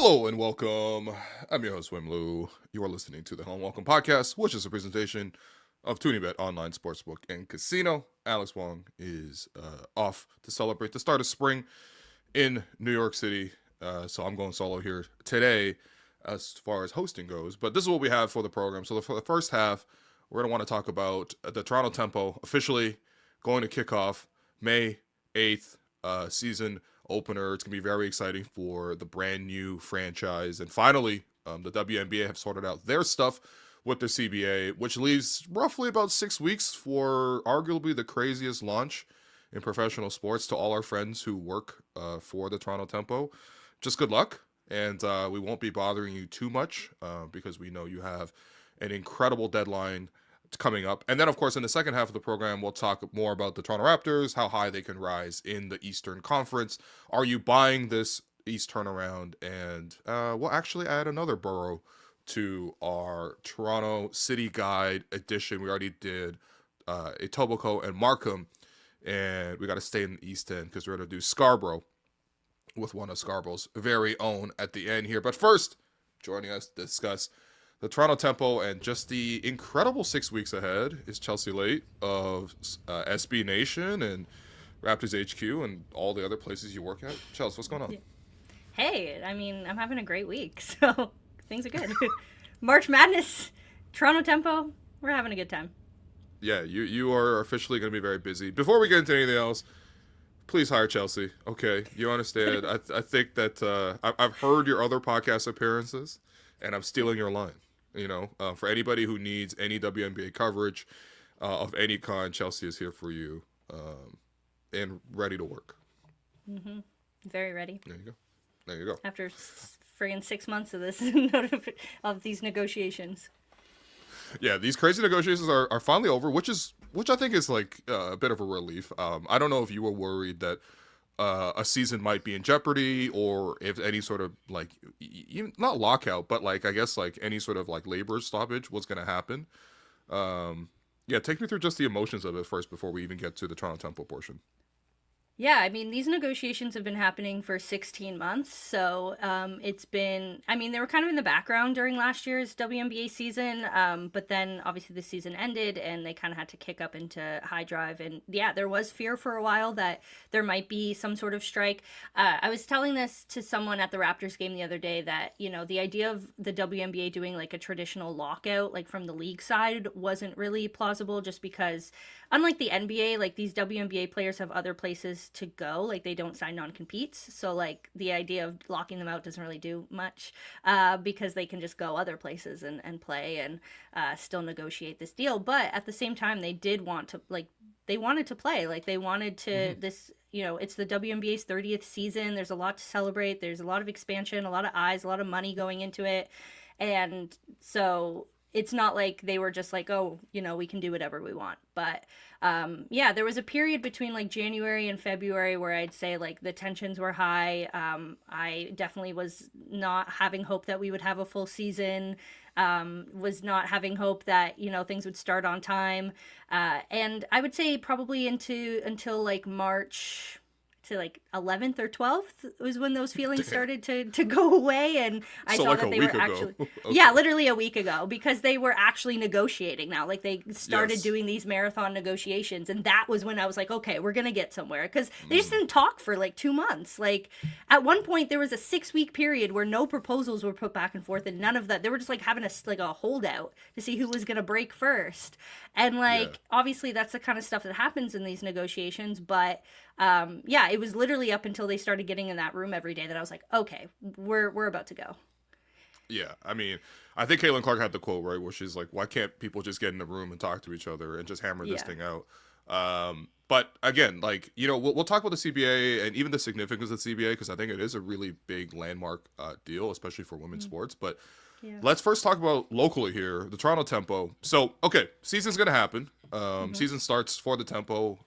Hello and welcome. I'm your host, Wimlu. You are listening to the Hello and Welcome podcast, which is a presentation of ToonieBet Online Sportsbook and Casino. Alex Wong is off to celebrate the start of spring in New York City. So I'm going solo here today as far as hosting goes. But this is what we have for the program. So for the first half, we're going to want to talk about the Toronto Tempo officially going to kick off May 8th season opener. It's going to be very exciting for the brand new franchise. And finally, the WNBA have sorted out their stuff with the CBA, which leaves roughly about 6 weeks for arguably the craziest launch in professional sports. To all our friends who work for the Toronto Tempo, just good luck. And we won't be bothering you too much because we know you have an incredible deadline coming up. And then, of course, in the second half of the program, we'll talk more about the Toronto Raptors, how high they can rise in the Eastern Conference. Are you buying this East turnaround? And we'll actually add another borough to our Toronto City Guide edition. We already did Etobicoke and Markham, and we got to stay in the East End because we're going to do Scarborough with one of Scarborough's very own at the end here. But first, joining us to discuss the Toronto Tempo and just the incredible 6 weeks ahead is Chelsea Leite of SB Nation and Raptors HQ and all the other places you work at. Chelsea, what's going on? Hey, I mean, I'm having a great week, so things are good. March Madness, Toronto Tempo, we're having a good time. Yeah, you are officially going to be very busy. Before we get into anything else, please hire Chelsea. Okay, you understand. I think that I've heard your other podcast appearances, and I'm stealing your line. You know, for anybody who needs any WNBA coverage of any kind, Chelsea is here for you and ready to work. Mm-hmm. Very ready. There you go. After friggin' 6 months of this, of these negotiations. Yeah, these crazy negotiations are finally over, which I think is like a bit of a relief. I don't know if you were worried that a season might be in jeopardy, or if any sort of like not lockout, but like I guess like any sort of like labor stoppage was going to happen. Yeah, take me through just the emotions of it first before we even get to the Toronto Tempo portion. Yeah, I mean, these negotiations have been happening for 16 months, so it's been, I mean, they were kind of in the background during last year's WNBA season, but then obviously the season ended and they kind of had to kick up into high drive, and yeah, there was fear for a while that there might be some sort of strike. I was telling this to someone at the Raptors game the other day that, you know, the idea of the WNBA doing like a traditional lockout, like from the league side, wasn't really plausible just because unlike the NBA, like these WNBA players have other places to go. Like they don't sign non-competes. So like the idea of locking them out doesn't really do much because they can just go other places and play and still negotiate this deal. But at the same time, they did want to they wanted to play. Like they wanted to this, you know, it's the WNBA's 30th season. There's a lot to celebrate. There's a lot of expansion, a lot of eyes, a lot of money going into it. And so it's not like they were just like, oh, you know, we can do whatever we want. But yeah, there was a period between like January and February where I'd say like the tensions were high. I definitely was not having hope that we would have a full season, was not having hope that, you know, things would start on time. And I would say probably until like March to like 11th or 12th was when those feelings started to go away, and I saw that they were actually yeah, literally a week ago, because they were actually negotiating now. Like they started doing these marathon negotiations, and that was when I was like, okay, we're gonna get somewhere, because they just didn't talk for like 2 months. Like at one point there was a 6-week period where no proposals were put back and forth, and none of that. They were just like having a holdout to see who was gonna break first, and like obviously that's the kind of stuff that happens in these negotiations. But yeah, it was literally up until they started getting in that room every day that I was like, okay, we're about to go. Yeah, I mean, I think Caitlin Clark had the quote, right, where she's like, why can't people just get in the room and talk to each other and just hammer this thing out? But again, like, you know, we'll talk about the CBA and even the significance of the CBA, because I think it is a really big landmark deal, especially for women's sports. But let's first talk about locally here, the Toronto Tempo. So, okay, season's going to happen. Season starts for the Tempo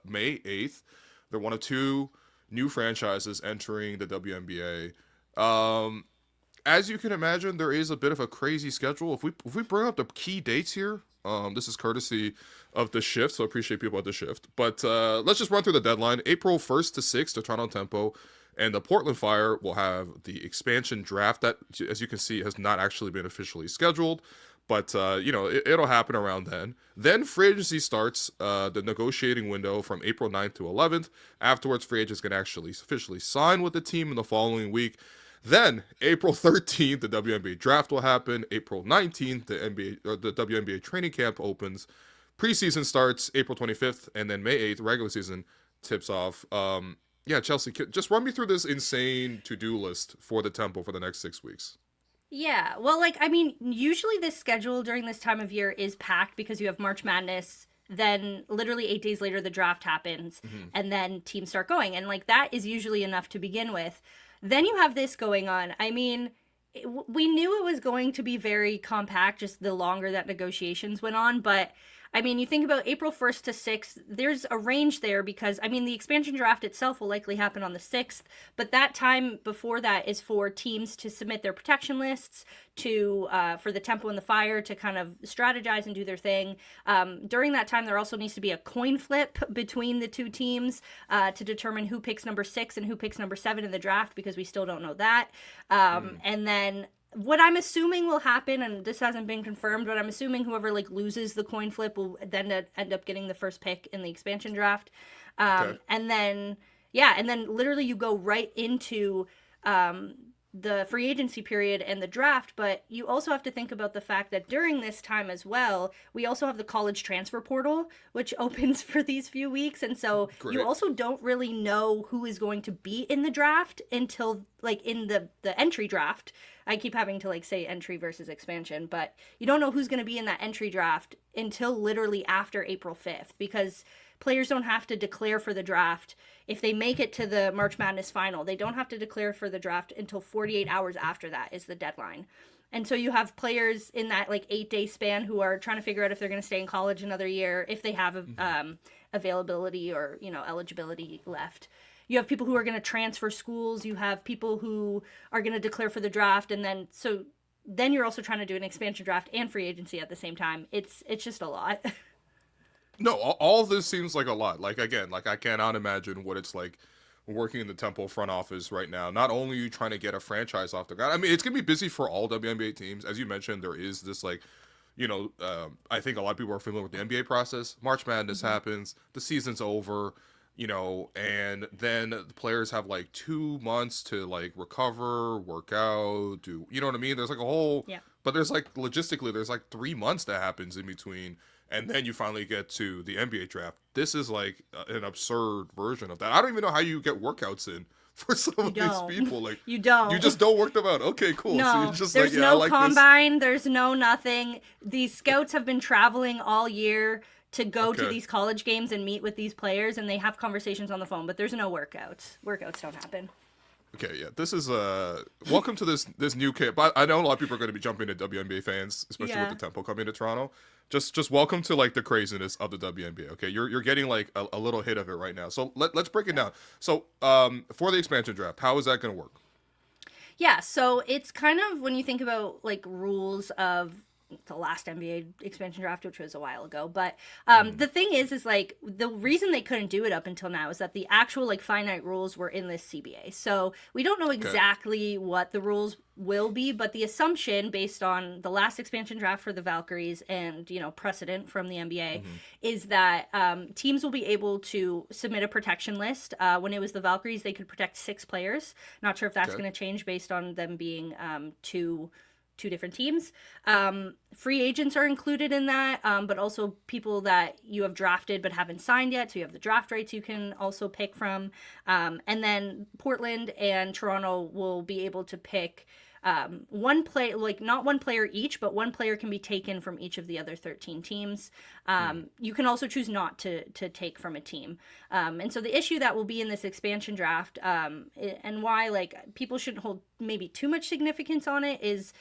May 8th. They're one of two new franchises entering the WNBA. As you can imagine, there is a bit of a crazy schedule. If we bring up the key dates here, this is courtesy of The Shift, so I appreciate people at The Shift. But let's just run through the deadline. April 1st to 6th, the Toronto Tempo And the Portland Fire will have the expansion draft that, as you can see, has not actually been officially scheduled. But, it'll happen around then. Then free agency starts, the negotiating window from April 9th to 11th. Afterwards, free agents can actually officially sign with the team in the following week. Then, April 13th, the WNBA draft will happen. April 19th, the WNBA training camp opens. Preseason starts April 25th, and then May 8th, regular season tips off. Chelsea, just run me through this insane to-do list for the Temple for the next 6 weeks. Yeah, well, usually this schedule during this time of year is packed because you have March Madness, then literally 8 days later the draft happens, and then teams start going, and that is usually enough to begin with. Then you have this going on. I mean, we knew it was going to be very compact just the longer that negotiations went on, but I mean, you think about April 1st to 6th, there's a range there because, I mean, the expansion draft itself will likely happen on the 6th, but that time before that is for teams to submit their protection lists, for the Tempo and the Fire to kind of strategize and do their thing. During that time, there also needs to be a coin flip between the two teams to determine who picks number 6 and who picks number 7 in the draft, because we still don't know that. And then what I'm assuming will happen, and this hasn't been confirmed, but I'm assuming whoever loses the coin flip will then end up getting the first pick in the expansion draft. Okay. And then literally you go right into the free agency period and the draft, but you also have to think about the fact that during this time as well, we also have the college transfer portal, which opens for these few weeks. And so you also don't really know who is going to be in the draft until in the entry draft. I keep having to say entry versus expansion, but you don't know who's going to be in that entry draft until literally after April 5th, because players don't have to declare for the draft. If they make it to the March Madness final, they don't have to declare for the draft until 48 hours after that is the deadline. And so you have players in that 8-day span who are trying to figure out if they're going to stay in college another year, if they have availability or eligibility left. You have people who are going to transfer schools. You have people who are going to declare for the draft, and then you're also trying to do an expansion draft and free agency at the same time. It's just a lot. No, all of this seems like a lot. I cannot imagine what it's like working in the Temple front office right now. Not only are you trying to get a franchise off the ground, I mean, it's going to be busy for all WNBA teams. As you mentioned, there is this I think a lot of people are familiar with the NBA process. March Madness happens, the season's over, and then the players have 2 months to recover, work out, do, you know what I mean? There's a whole, but there's logistically, there's 3 months that happens in between. And then you finally get to the NBA draft. This is an absurd version of that. I don't even know how you get workouts in for some of these people. You don't. You just don't work them out. Okay, cool. No, so you're just there's no combine. This. There's no nothing. These scouts have been traveling all year to go to these college games and meet with these players, and they have conversations on the phone, but there's no workouts. Workouts don't happen. Okay, yeah, this is welcome to this new camp. I know a lot of people are going to be jumping to WNBA fans, especially with the Temple coming to Toronto. Just welcome to the craziness of the WNBA. Okay, you're getting a little hit of it right now. So let's break it down. So for the expansion draft, how is that going to work? Yeah, so it's kind of when you think about rules of the last NBA expansion draft, which was a while ago. But the thing is the reason they couldn't do it up until now is that the actual finite rules were in this CBA. So we don't know exactly what the rules will be, but the assumption based on the last expansion draft for the Valkyries and, precedent from the NBA is that teams will be able to submit a protection list. When it was the Valkyries, they could protect 6 players. Not sure if that's going to change based on them being two different teams. Free agents are included in that, but also people that you have drafted but haven't signed yet. So you have the draft rights you can also pick from. And then Portland and Toronto will be able to pick one play, not one player each, but one player can be taken from each of the other 13 teams. You can also choose not to take from a team. And so the issue that will be in this expansion draft, and why people shouldn't hold maybe too much significance on it, is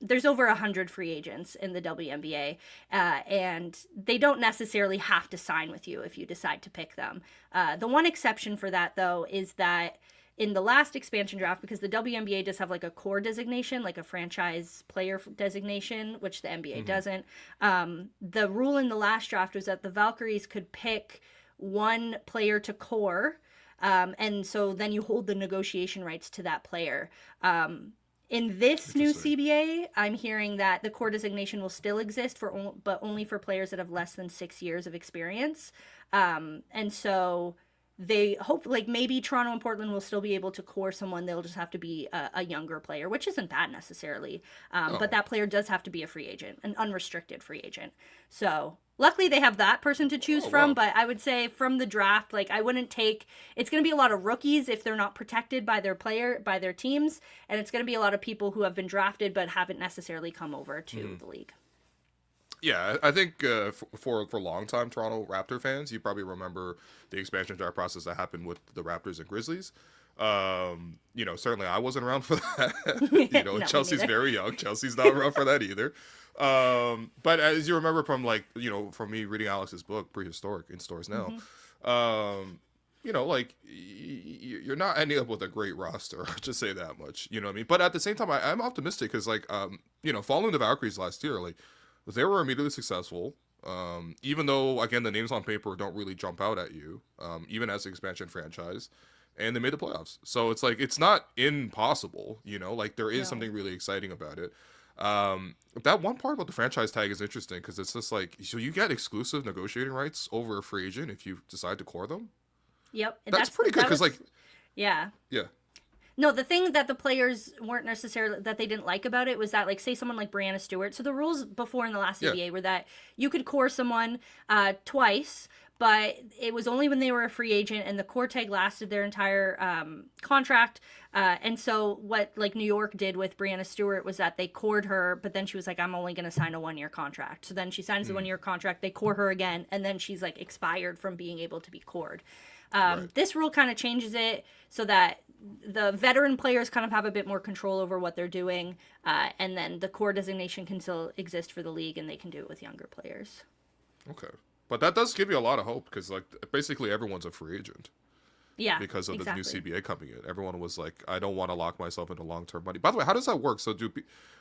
there's over 100 free agents in the WNBA, and they don't necessarily have to sign with you if you decide to pick them. The one exception for that, though, is that in the last expansion draft, because the WNBA does have a core designation, a franchise player designation, which the NBA doesn't, the rule in the last draft was that the Valkyries could pick one player to core And so then you hold the negotiation rights to that player. In this new CBA, I'm hearing that the core designation will still exist but only for players that have less than 6 years of experience. And so they hope, like, maybe Toronto and Portland will still be able to core someone. They'll just have to be a younger player, which isn't bad necessarily. But that player does have to be a free agent, an unrestricted free agent. So luckily they have that person to choose from. Wow. But I would say from the draft, like, I wouldn't take, it's going to be a lot of rookies if they're not protected by their teams. And it's going to be a lot of people who have been drafted but haven't necessarily come over to the league. Yeah, I think for long-time Toronto Raptor fans, you probably remember the expansion draft process that happened with the Raptors and Grizzlies. Certainly I wasn't around for that. No, Chelsea's very young. Chelsea's not around for that either. But as you remember from from me reading Alex's book, Prehistoric, in stores now, you're not ending up with a great roster. I'll just say that much. You know what I mean? But at the same time, I'm optimistic because following the Valkyries last year, they were immediately successful, even though, again, the names on paper don't really jump out at you, even as an expansion franchise, and they made the playoffs. So it's it's not impossible, there is something really exciting about it. That one part about the franchise tag is interesting because it's just so you get exclusive negotiating rights over a free agent if you decide to core them. Yep. That's pretty good because Yeah. Yeah. No, the thing that the players weren't necessarily, that they didn't like about it was that, say someone like Brianna Stewart. So the rules before in the last CBA were that you could core someone twice, but it was only when they were a free agent and the core tag lasted their entire contract. And so what New York did with Brianna Stewart was that they cored her, but then she was like, I'm only going to sign a 1-year contract. So then she signs the 1-year contract, they core her again, and then she's expired from being able to be cored. This rule kind of changes it so that the veteran players kind of have a bit more control over what they're doing, and then the core designation can still exist for the league, and they can do it with younger players. Okay. But that does give you a lot of hope because, basically everyone's a free agent. Yeah, because of exactly. the new CBA coming in. Everyone was I don't want to lock myself into long-term money. By the way, how does that work? So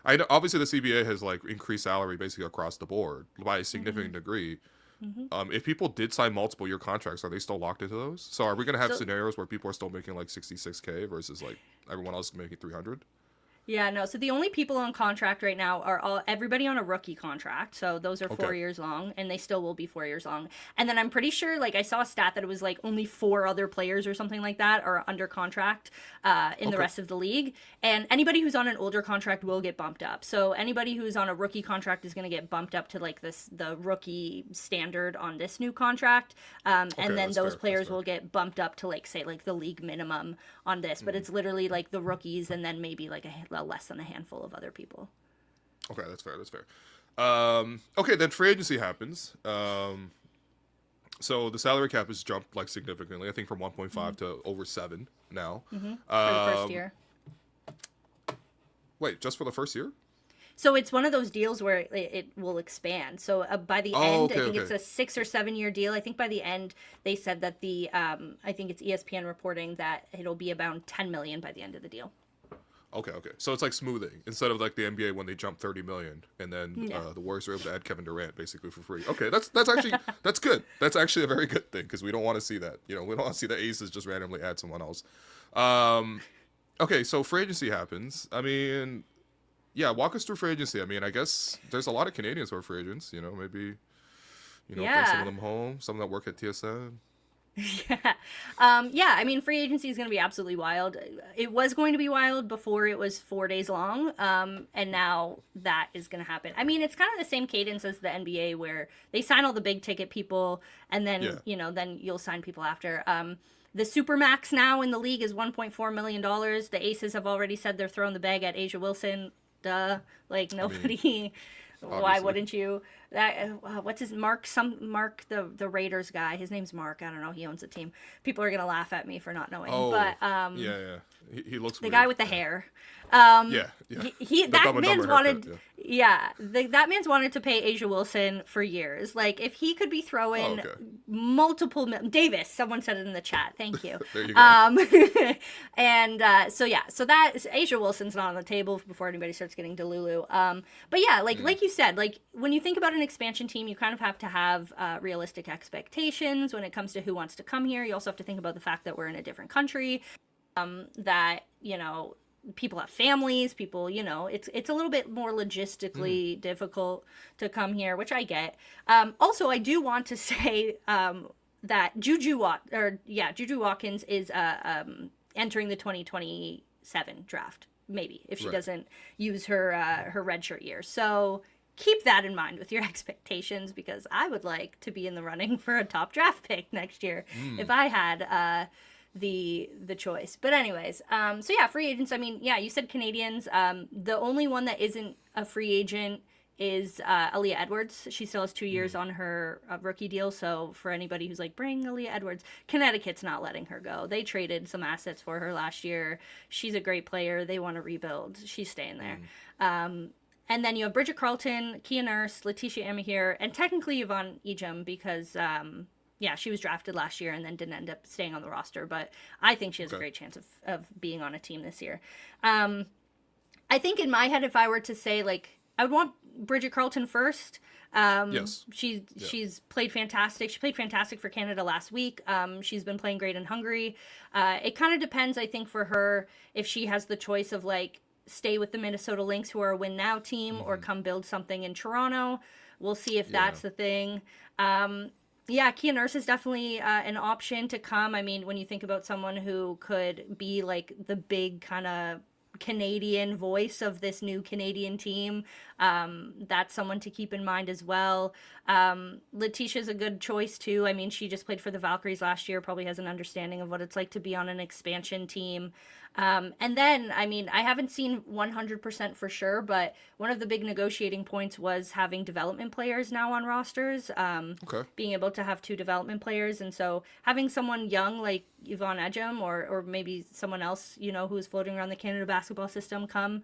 I know obviously the CBA has increased salary basically across the board by a significant degree. Mm-hmm. If people did sign multiple year contracts, are they still locked into those? So are we going to have scenarios where people are still making $66K versus everyone else making 300? Yeah, no. So the only people on contract right now are everybody on a rookie contract. So those are 4 years long, and they still will be 4 years long. And then I'm pretty sure, I saw a stat that it was only 4 other players or something like that are under contract in the rest of the league. And anybody who's on an older contract will get bumped up. So anybody who's on a rookie contract is going to get bumped up to the rookie standard on this new contract. And then those players will get bumped up to say the league minimum on this. But it's literally the rookies and then maybe less than a handful of other people. Okay, that's fair. Okay, then free agency happens. So the salary cap has jumped significantly. I think from 1.5 to over 7 now. For the first year. Wait, just for the first year? So it's one of those deals where it will expand. So by the end, I think it's a 6 or 7 year deal. I think by the end they said that I think it's ESPN reporting that it'll be about $10 million by the end of the deal. Okay. So it's smoothing instead of the NBA when they jump 30 million and then the Warriors are able to add Kevin Durant basically for free. Okay, that's actually that's good. That's actually a very good thing because we don't want to see that. We don't want to see the Aces just randomly add someone else. Okay, so free agency happens. I mean, walk us through free agency. I mean, I guess there's a lot of Canadians who are free agents. Maybe bring some of them home. Some that work at TSN. I mean, free agency is going to be absolutely wild. It was going to be wild before it was 4 days long, and now that is going to happen. I mean, it's kind of the same cadence as the NBA where they sign all the big ticket people, and then then you'll sign people after. The Supermax now in the league is $1.4 million. The Aces have already said they're throwing the bag at Asia Wilson. Duh, nobody. I mean, why wouldn't you? What's his Mark the Raiders guy? His name's Mark. I don't know. He owns a team. People are gonna laugh at me for not knowing. But He looks the weird. guy with the hair. Yeah. The That Dumb and man's Dumber haircut, wanted, that man's wanted to pay Asia Wilson for years. Like, if he could be throwing okay. multiple Davis, someone said it in the chat. Thank you. There you go. And so that Asia Wilson's not on the table before anybody starts getting Delulu. But yeah, like you said, like when you think about an expansion team, you kind of have to have realistic expectations when it comes to who wants to come here. You also have to think about the fact that we're in a different country. That, you know, people have families, people, you know, it's a little bit more logistically difficult to come here, which I get. Also, I do want to say that Juju Watkins is entering the 2027 draft, maybe, if she doesn't use her redshirt year. So keep that in mind with your expectations, because I would like to be in the running for a top draft pick next year if I had the choice. But anyways, so yeah, free agents. I mean, yeah, you said Canadians. The only one that isn't a free agent is Aaliyah Edwards. She still has 2 years on her rookie deal. So for anybody who's like, bring Aaliyah Edwards, Connecticut's not letting her go. They traded some assets for her last year. She's a great player. They want to rebuild. She's staying there. And then you have Bridget Carlton, Kia Nurse, Letitia Amahir, and technically Yvonne Ejim, because she was drafted last year and then didn't end up staying on the roster. But I think she has a great chance of being on a team this year. I think in my head, if I were to say, like, I would want Bridget Carlton first. Yes. She's played fantastic. She played fantastic for Canada last week. She's been playing great in Hungary. It kind of depends, I think, for her, if she has the choice of, like, stay with the Minnesota Lynx, who are a win now team, or come build something in Toronto. We'll see if that's the thing. Yeah, Kia Nurse is definitely an option to come. I mean, when you think about someone who could be like the big kind of Canadian voice of this new Canadian team, that's someone to keep in mind as well. Letitia's a good choice too. I mean, she just played for the Valkyries last year, probably has an understanding of what it's like to be on an expansion team. And then, I mean, I haven't seen 100% for sure, but one of the big negotiating points was having development players now on rosters, being able to have 2 development players. And so having someone young like Yvonne Ejim or maybe someone else, you know, who's floating around the Canada basketball system come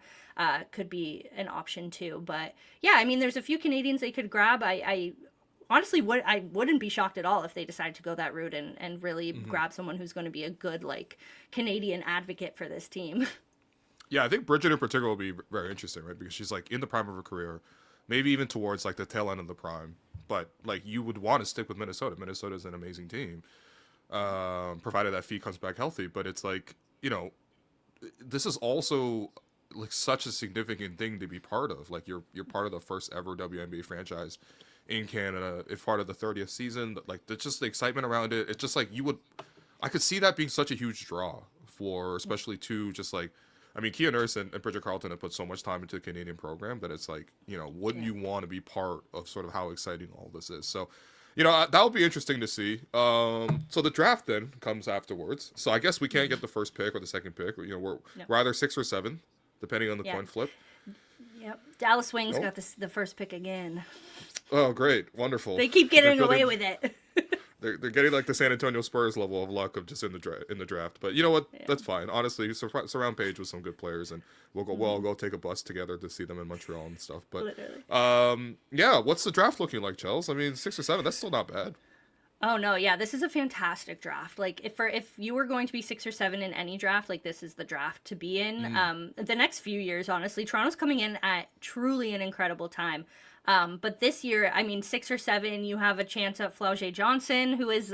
could be an option too. But yeah, I mean, there's a few Canadians they could grab. I honestly wouldn't be shocked at all if they decided to go that route and really grab someone who's going to be a good, like, Canadian advocate for this team. Yeah, I think Bridget in particular will be very interesting, right? Because she's, like, in the prime of her career, maybe even towards, like, the tail end of the prime. But, like, you would want to stick with Minnesota. Minnesota's an amazing team, provided that Fee comes back healthy. But it's like, you know, this is also, like, such a significant thing to be part of. Like, you're part of the first ever WNBA franchise in Canada. It's part of the 30th season. Like, just the excitement around it. It's just like I could see that being such a huge draw for, especially just like, I mean, Kia Nurse and Bridget Carlton have put so much time into the Canadian program that it's like, you know, wouldn't you want to be part of sort of how exciting all this is? So, you know, that would be interesting to see. So the draft then comes afterwards. So I guess we can't get the first pick or the second pick. You know, we're either 6 or 7, depending on the coin flip. Yep. Dallas Wings got the first pick again. Oh, great. Wonderful. They keep getting away with it. They're getting like the San Antonio Spurs level of luck of just in the draft. But you know what? Yeah. That's fine. Honestly, surround Paige with some good players, and we'll go take a bus together to see them in Montreal and stuff. But yeah, what's the draft looking like, Chels? I mean, 6 or 7, that's still not bad. Oh no, yeah, this is a fantastic draft. Like if you were going to be 6 or 7 in any draft, like this is the draft to be in. The next few years, honestly, Toronto's coming in at truly an incredible time. But this year, I mean, 6 or 7, you have a chance at Flaugier Johnson, who is,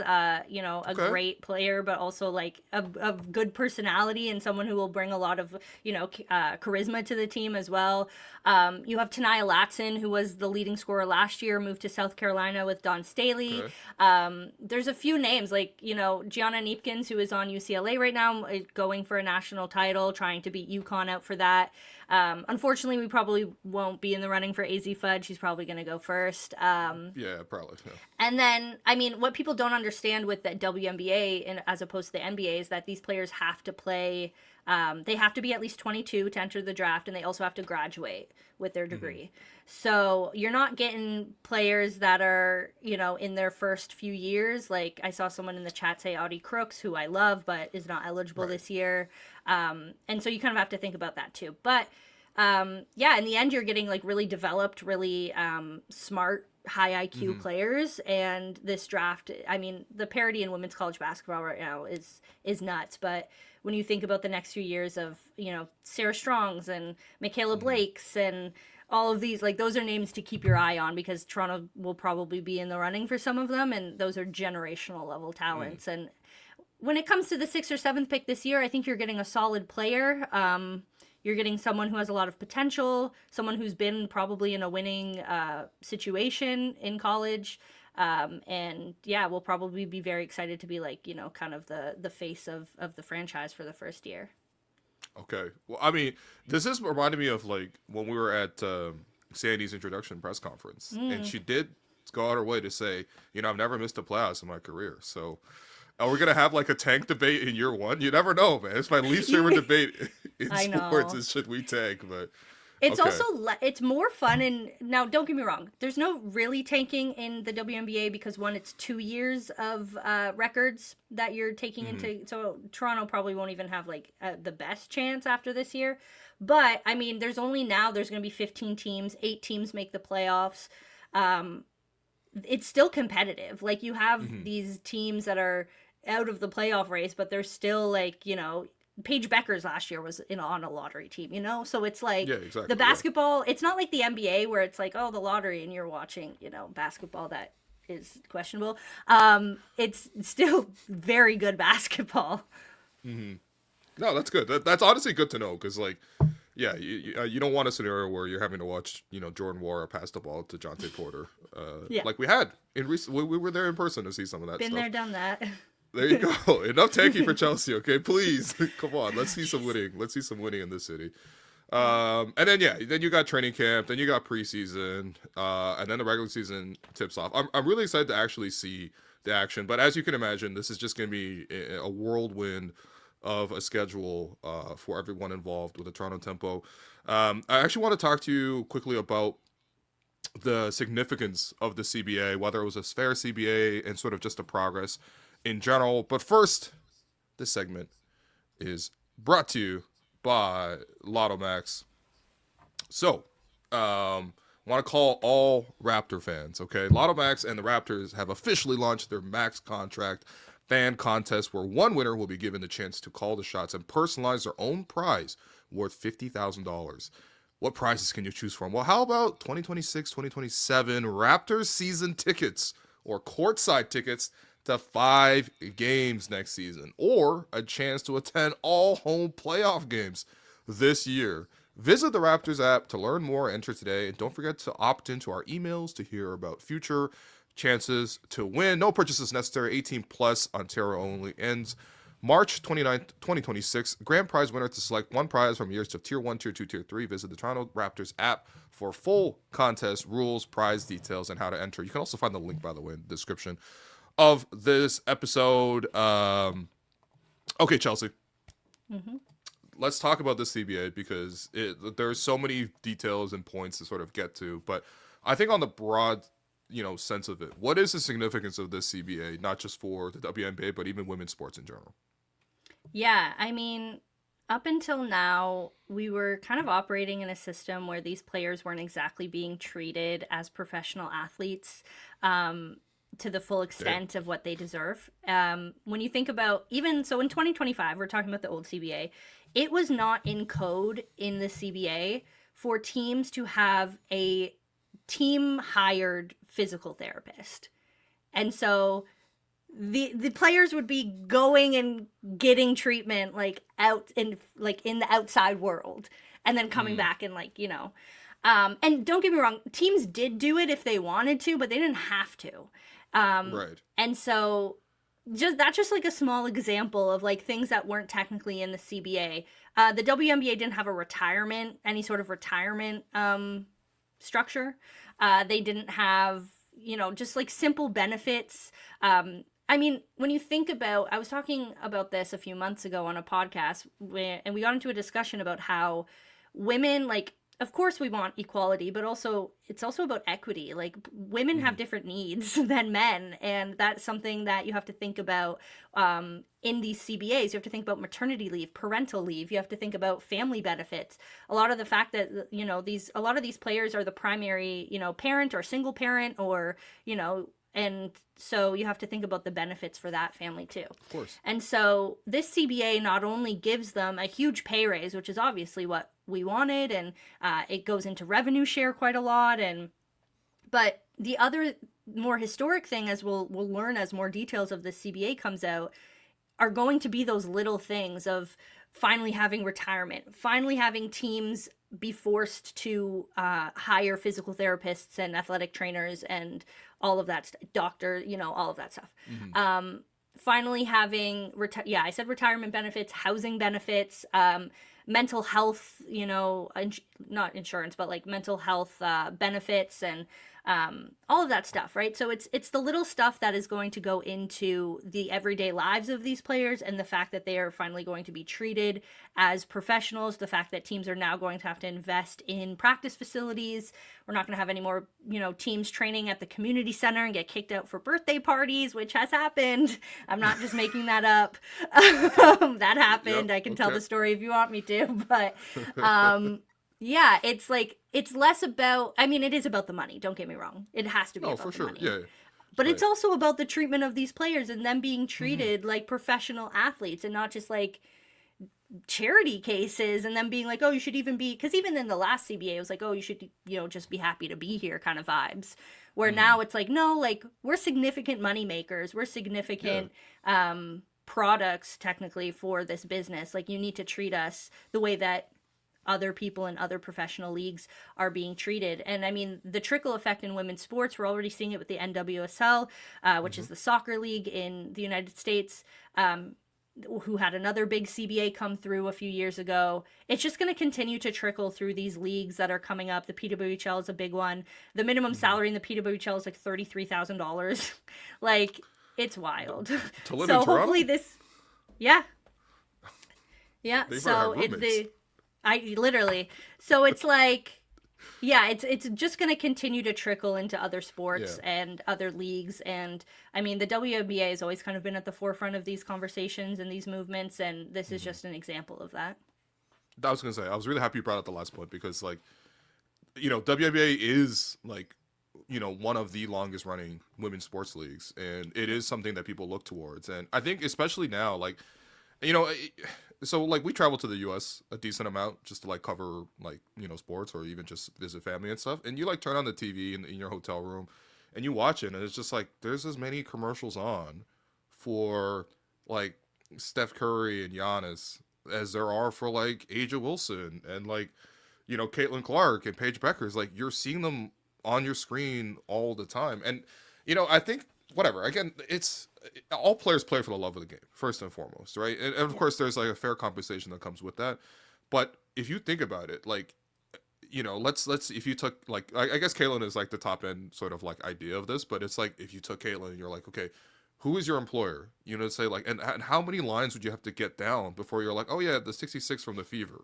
you know, a great player, but also like a good personality and someone who will bring a lot of, you know, charisma to the team as well. You have Tanaya Latson, who was the leading scorer last year, moved to South Carolina with Don Staley. There's a few names like, you know, Gianna Neepkins, who is on UCLA right now, going for a national title, trying to beat UConn out for that. Unfortunately, we probably won't be in the running for AZ Fudge. She's probably going to go first. Yeah, probably. Yeah. And then, I mean, what people don't understand with the WNBA as opposed to the NBA is that these players have to play They have to be at least 22 to enter the draft, and they also have to graduate with their degree. So you're not getting players that are, in their first few years. Like I saw someone in the chat say Audie Crooks, who I love, but is not eligible this year. And so you kind of have to think about that too. But yeah, in the end, you're getting like really developed, really smart, high IQ players. And this draft, I mean, the parity in women's college basketball right now is nuts. But when you think about the next few years of, Sarah Strongs and Michaela Blakes and all of these, like those are names to keep your eye on because Toronto will probably be in the running for some of them. And those are generational level talents. And when it comes to the 6th or 7th pick this year, I think you're getting a solid player. You're getting someone who has a lot of potential, someone who's been probably in a winning situation in college. And yeah, we'll probably be very excited to be like, kind of the face of the franchise for the first year. Okay. Well, I mean, this is reminding me of like when we were at Sandy's introduction press conference, and she did go out her way to say, I've never missed a playoffs in my career. So are we going to have like a tank debate in year one? You never know, man. It's my least favorite debate in sports is should we tank, but it's also it's more fun. And now don't get me wrong, there's no really tanking in the WNBA because one, it's 2 years of records that you're taking into, so Toronto probably won't even have like the best chance after this year. But I mean, there's going to be 15 teams, 8 teams make the playoffs. It's still competitive. Like you have these teams that are out of the playoff race, but they're still like, Paige Beckers last year was on a lottery team, so it's like the basketball, it's not like the NBA where it's like, oh, the lottery and you're watching, basketball that is questionable. It's still very good basketball. No, that's good. That's honestly good to know because like, yeah, you don't want a scenario where you're having to watch, Jordan Nwora pass the ball to Jonte Porter. Like we had in recent, we were there in person to see some of that Been stuff. there, done that. There you go. Enough tanking for Chelsea, okay? Please, come on. Let's see some winning. Let's see some winning in this city. And then then you got training camp, then you got preseason, and then the regular season tips off. I'm really excited to actually see the action, but as you can imagine, this is just going to be a whirlwind of a schedule for everyone involved with the Toronto Tempo. I actually want to talk to you quickly about the significance of the CBA, whether it was a fair CBA and sort of just the progress in general. But first, this segment is brought to you by Lotto Max. So, want to call all Raptor fans, okay? Lotto Max and the Raptors have officially launched their Max Contract fan contest where one winner will be given the chance to call the shots and personalize their own prize worth $50,000. What prizes can you choose from? Well, how about 2026, 2027 Raptors season tickets or courtside tickets to 5 games next season, or a chance to attend all home playoff games this year. Visit the Raptors app to learn more, enter today, and don't forget to opt into our emails to hear about future chances to win. No purchases necessary. 18 plus. Ontario only. Ends March 29th, 2026. Grand prize winner to select one prize from years of Tier 1, Tier 2, Tier 3. Visit the Toronto Raptors app for full contest rules, prize details, and how to enter. You can also find the link, by the way, in the description of this episode. Okay, Chelsea. Let's talk about this CBA because there's so many details and points to sort of get to. But I think on the broad, sense of it, what is the significance of this CBA, not just for the WNBA, but even women's sports in general? Yeah, I mean, up until now, we were kind of operating in a system where these players weren't exactly being treated as professional athletes. To the full extent of what they deserve. When you think about in 2025, we're talking about the old CBA, it was not in code in the CBA for teams to have a team hired physical therapist. And so the players would be going and getting treatment out in the outside world and then coming back and and don't get me wrong, teams did do it if they wanted to, but they didn't have to. Right. And so that's just like a small example of things that weren't technically in the CBA. The WNBA didn't have any sort of retirement structure. They didn't have, just simple benefits. I mean, when you think about, I was talking about this a few months ago on a podcast, and we got into a discussion about how women, like, of course we want equality, but also it's also about equity. Like, women have Hmm. different needs than men, and that's something that you have to think about in these CBAs. You have to think about maternity leave, parental leave. You have to think about family benefits. A lot of the fact that, a lot of these players are the primary, parent or single parent, or, and so you have to think about the benefits for that family too. Of course. And so this CBA not only gives them a huge pay raise, which is obviously what we wanted, and it goes into revenue share quite a lot, and but the other more historic thing, as we'll learn as more details of the CBA comes out, are going to be those little things of finally having retirement, finally having teams be forced to hire physical therapists and athletic trainers and all of that doctor, all of that stuff. Hmm. Finally having I said retirement benefits, housing benefits, mental health, not insurance, but like mental health benefits, and all of that stuff, right? So it's the little stuff that is going to go into the everyday lives of these players, and the fact that they are finally going to be treated as professionals, the fact that teams are now going to have to invest in practice facilities. We're not going to have any more, teams training at the community center and get kicked out for birthday parties, which has happened. I'm not just making that up. That happened. Yep. I can tell Okay. the story if you want me to, but yeah, it's like it's less about, I mean, it is about the money, don't get me wrong. It has to be No, for about the sure. money. Yeah. But it's But also about the treatment of these players and them being hmm treated like professional athletes, and not just like charity cases, and them being like, oh, you should even be, because even in the last CBA it was like, oh, you should, just be happy to be here kind of vibes, where hmm now it's like, no, like, we're significant money makers, we're yeah. significant products technically for this business. Like, you need to treat us the way that other people in other professional leagues are being treated. And I mean, the trickle effect in women's sports, we're already seeing it with the NWSL, which Hmm. is the soccer league in the United States, who had another big CBA come through a few years ago. It's just going to continue to trickle through these leagues that are coming up. The PWHL is a big one. The minimum Hmm. salary in the PWHL is like $33,000. Like, it's wild. To live in So hopefully Toronto, this, yeah, yeah. they better So have roommates. I literally, so it's like, yeah, it's just going to continue to trickle into other Yeah. sports and other leagues. And I mean, the WNBA has always kind of been at the forefront of these conversations and these movements, and this is Hmm. just an example of that. I was gonna say I was really happy you brought up the last point because like WNBA is like one of the longest running women's sports leagues, and it is something that people look towards. And I think especially now, like you know, eh, so like we travel to the U.S. a decent amount just to like cover like sports or even just visit family and stuff. And you like turn on the TV in your hotel room, and you watch it, and it's just like there's as many commercials on for like Steph Curry and Giannis as there are for like Aja Wilson and like Caitlin Clark and Paige Beckers. Like you're seeing them on your screen all the time, and I think whatever. Again, it's all players play for the love of the game first and foremost, right? And of Yeah. course, there's like a fair compensation that comes with that. But if you think about it, like let's if you took like I guess Caitlyn is like the top end sort of like idea of this, but it's like if you took Caitlyn and you're like, okay, who is your employer? Say like, and how many lines would you have to get down before you're like, oh yeah, the 66 from the Fever.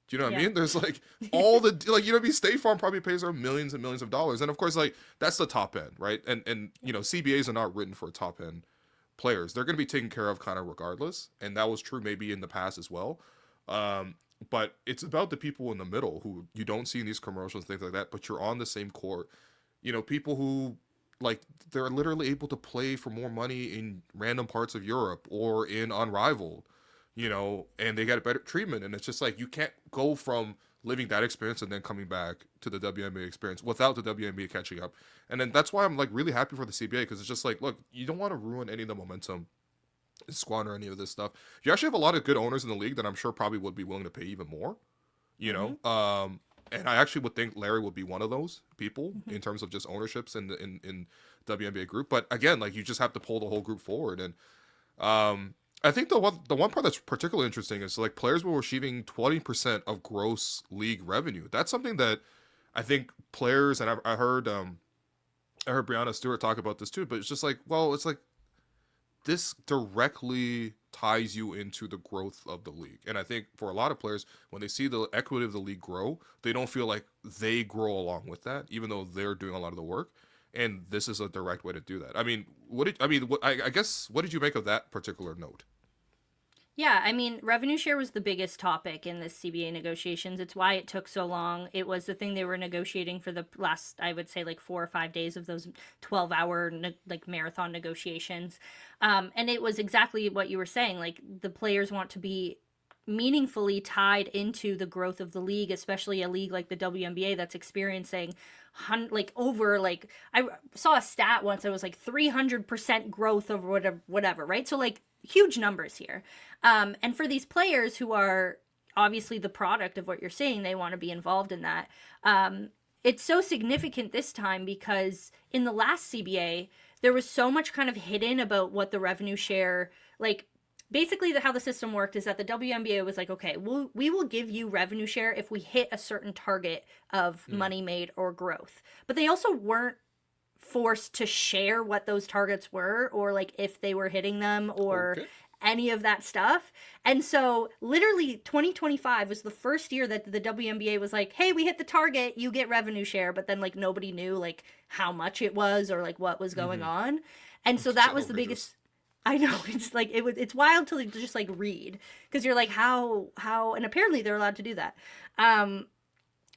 Do you know what I Yeah. mean? There's like all the like what I mean. State Farm probably pays her millions and millions of dollars, and of course like that's the top end, right? And CBAs are not written for top end players. They're going to be taken care of kind of regardless, and that was true maybe in the past as well. Um, but it's about the people in the middle who you don't see in these commercials, things like that. But you're on the same court. People who like they're literally able to play for more money in random parts of Europe or in Unrivaled, and they get a better treatment. And it's just like you can't go from living that experience and then coming back to the WNBA experience without the WNBA catching up. And then that's why I'm like really happy for the CBA because it's just like, look, you don't want to ruin any of the momentum, squander any of this stuff. You actually have a lot of good owners in the league that I'm sure probably would be willing to pay even more, you Mm-hmm. know. And I actually would think Larry would be one of those people Mm-hmm. in terms of just ownerships in WNBA group. But again, like you just have to pull the whole group forward. And I think the one part that's particularly interesting is like players were receiving 20% of gross league revenue. That's something that I think players and I heard Brianna Stewart talk about this too. But it's just like, well, it's like this directly ties you into the growth of the league. And I think for a lot of players, when they see the equity of the league grow, they don't feel like they grow along with that, even though they're doing a lot of the work. And this is a direct way to do that. I mean, I guess, what did you make of that particular note? Yeah, I mean, revenue share was the biggest topic in this CBA negotiations. It's why it took so long. It was the thing they were negotiating for the last, I would say, like 4 or 5 days of those 12-hour like marathon negotiations. And it was exactly what you were saying. Like the players want to be meaningfully tied into the growth of the league, especially a league like the WNBA that's experiencing like over like I saw a stat once. It was like 300% growth over whatever, right? So like huge numbers here. And for these players who are obviously the product of what you're saying, they want to be involved in that. It's so significant this time because in the last CBA, there was so much kind of hidden about what the revenue share, like basically how the system worked is that the WNBA was like, okay, we will give you revenue share if we hit a certain target of money made or growth. But they also weren't forced to share what those targets were or like if they were hitting them or any of that stuff. And so literally 2025 was the first year that the WNBA was like, hey, we hit the target, you get revenue share. But then like nobody knew like how much it was or like what was going on. And so that was the biggest. I know, it's like it's wild to just like read because you're like how and apparently they're allowed to do that.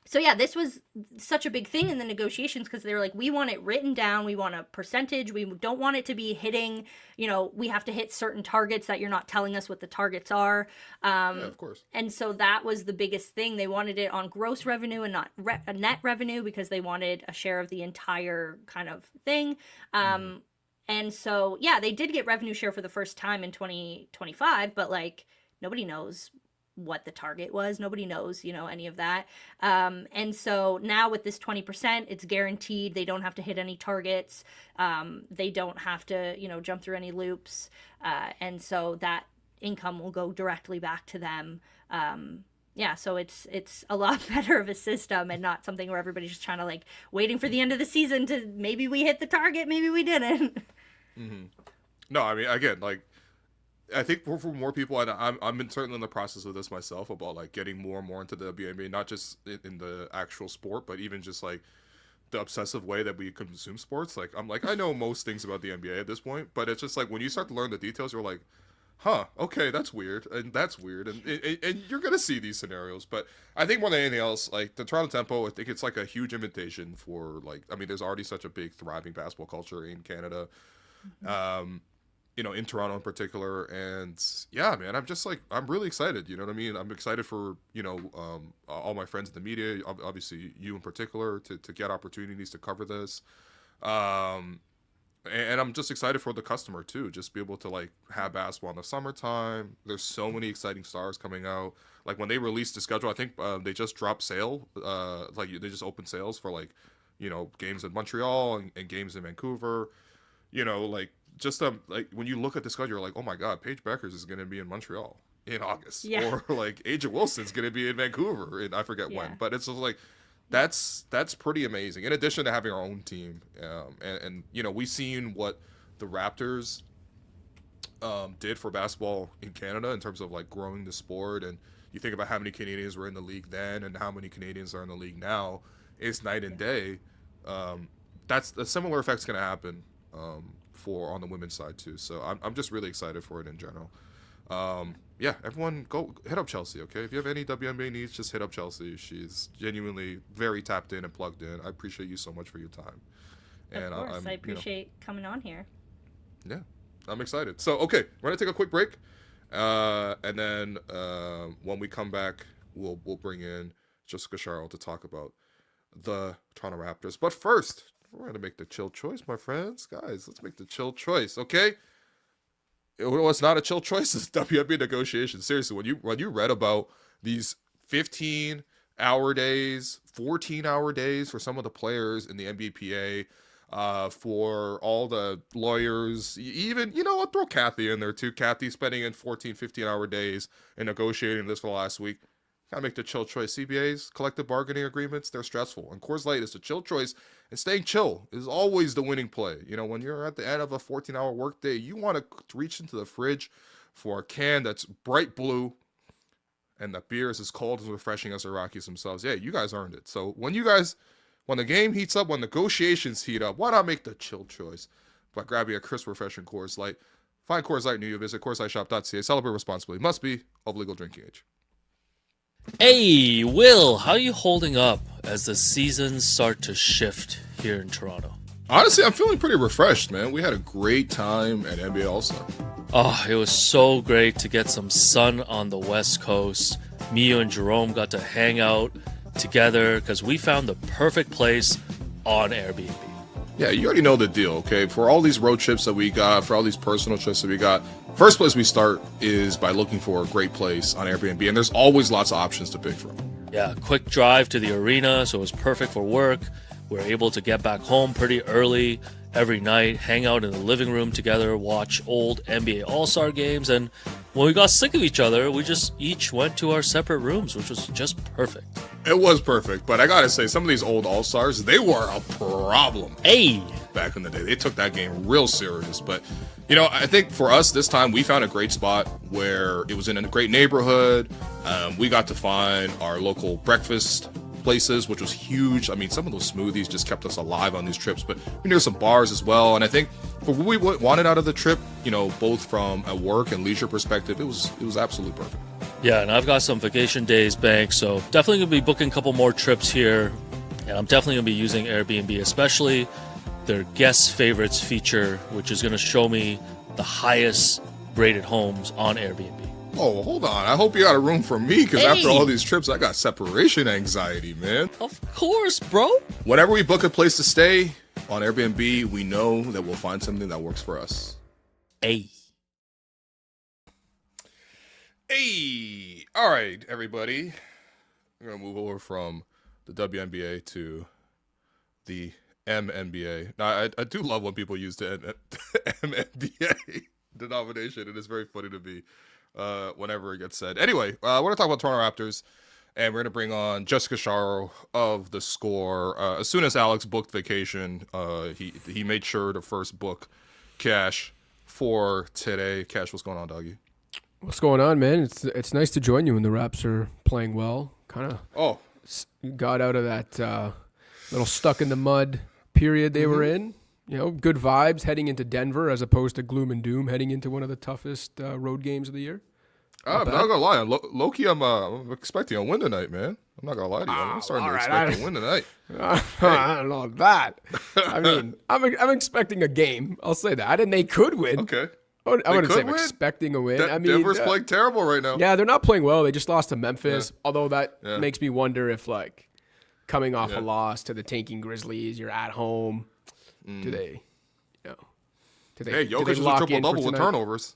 So yeah, this was such a big thing in the negotiations because they were like, we want it written down, we want a percentage, we don't want it to be hitting, we have to hit certain targets that you're not telling us what the targets are. Yeah, of course. And so that was the biggest thing. They wanted it on gross revenue and not net revenue because they wanted a share of the entire kind of thing. And so, yeah, they did get revenue share for the first time in 2025, but like nobody knows what the target was. Nobody knows, any of that. And so now with this 20%, it's guaranteed. They don't have to hit any targets. They don't have to, jump through any loops. And so that income will go directly back to them. Yeah, so it's a lot better of a system and not something where everybody's just trying to like waiting for the end of the season to maybe we hit the target, maybe we didn't. No, I mean, again, like I think for more people, and I'm certainly in the process of this myself about like getting more and more into the WNBA, not just in the actual sport, but even just like the obsessive way that we consume sports. Like I'm like I know most things about the NBA at this point, but it's just like when you start to learn the details, you're like, huh, okay, that's weird, and that's weird, and you're gonna see these scenarios. But I think more than anything else, like the Toronto Tempo, I think it's like a huge invitation for like, I mean, there's already such a big thriving basketball culture in Canada, in Toronto in particular, and yeah, man, I'm just like I'm really excited. You know what I mean? I'm excited for all my friends in the media, obviously you in particular, to get opportunities to cover this. And I'm just excited for the customer too. Just be able to like have basketball in the summertime. There's so many exciting stars coming out. Like when they released the schedule, I think they just dropped sale. Like they just opened sales for like, games in Montreal and games in Vancouver. Like just like when you look at the schedule, you're like, oh my God, Paige Beckers is going to be in Montreal in August, or like Aja Wilson's going to be in Vancouver, and I forget when. But it's just like. That's pretty amazing. In addition to having our own team, and we've seen what the Raptors did for basketball in Canada in terms of like growing the sport, and you think about how many Canadians were in the league then and how many Canadians are in the league now. It's night and day. That's a similar effect's going to happen for on the women's side too. So I'm just really excited for it in general. Yeah, everyone go hit up Chelsea, okay? If you have any WNBA needs, just hit up Chelsea. She's genuinely very tapped in and plugged in. I appreciate you so much for your time. And of course, I appreciate coming on here. Yeah, I'm excited. So, okay, we're going to take a quick break. And then when we come back, we'll bring in Joseph Casciaro to talk about the Toronto Raptors. But first, we're going to make the chill choice, my friends. Guys, let's make the chill choice, okay? It's not a chill choice. It's WNBA negotiations. Seriously, when you read about these 15-hour days, 14-hour days for some of the players in the NBPA, for all the lawyers, even, I'll throw Kathy in there too. Kathy spending in 14, 15-hour days and negotiating this for the last week. Gotta make the chill choice. CBAs, collective bargaining agreements, they're stressful. And Coors Light is the chill choice. And staying chill is always the winning play. You know, when you're at the end of a 14-hour workday, you want to reach into the fridge for a can that's bright blue and the beer is as cold and refreshing as the Rockies themselves. Yeah, you guys earned it. So when the game heats up, when negotiations heat up, why not make the chill choice by grabbing a crisp, refreshing Coors Light? Find Coors Light near you. Visit CoorsLightShop.ca. Celebrate responsibly. Must be of legal drinking age. Hey, Will, how are you holding up as the seasons start to shift here in Toronto? Honestly, I'm feeling pretty refreshed, man. We had a great time at NBA All-Star. Oh, it was so great to get some sun on the West Coast. Me and Jerome got to hang out together because we found the perfect place on Airbnb. Yeah, you already know the deal, okay? For all these road trips that we got, for all these personal trips that we got, first place we start is by looking for a great place on Airbnb, and there's always lots of options to pick from. Yeah, quick drive to the arena, so it was perfect for work. We were able to get back home pretty early every night, hang out in the living room together, watch old NBA All-Star games, and when we got sick of each other, we just each went to our separate rooms, which was just perfect. It was perfect, but I gotta say, some of these old All-Stars, they were a problem. Hey! Back in the day, they took that game real serious. But, you know, I think for us this time, we found a great spot where it was in a great neighborhood. We got to find our local breakfast places, which was huge. I mean, some of those smoothies just kept us alive on these trips, but we near some bars as well. And I think for what we wanted out of the trip, you know, both from a work and leisure perspective, it was absolutely perfect. Yeah, and I've got some vacation days banked, so definitely going to be booking a couple more trips here. And I'm definitely going to be using Airbnb, especially their guest favorites feature, which is going to show me the highest rated homes on Airbnb. Oh, hold on. I hope you got a room for me, because after all these trips, I got separation anxiety, man. Of course, bro. Whenever we book a place to stay on Airbnb, we know that we'll find something that works for us. Hey. Hey. All right, everybody. We're going to move over from the WNBA to the MNBA. Now, I do love when people use the MNBA denomination. It is very funny to me whenever it gets said. Anyway, we're going to talk about Toronto Raptors, and we're going to bring on Joseph Casciaro of theScore. As soon as Alex booked vacation, he made sure to first book Cash for today. Cash, what's going on, doggy? What's going on, man? It's nice to join you when the Raps are playing well. Kind of got out of that little stuck in the mud period they were in. You know, good vibes heading into Denver as opposed to gloom and doom heading into one of the toughest road games of the year. I'm not gonna lie, Loki, I'm expecting a win tonight, man. I'm not gonna lie to you. I'm starting to expect a win tonight. I don't know that. I mean, I'm expecting a game. I'll say that, and they could win. Okay. I wouldn't say I'm expecting a win. I mean, Denver's playing terrible right now. Yeah, they're not playing well. They just lost to Memphis. Yeah. Although that makes me wonder if, like, coming off a loss to the tanking Grizzlies, you're at home. Do they, you know? Hey, Jokic is a triple-double with turnovers.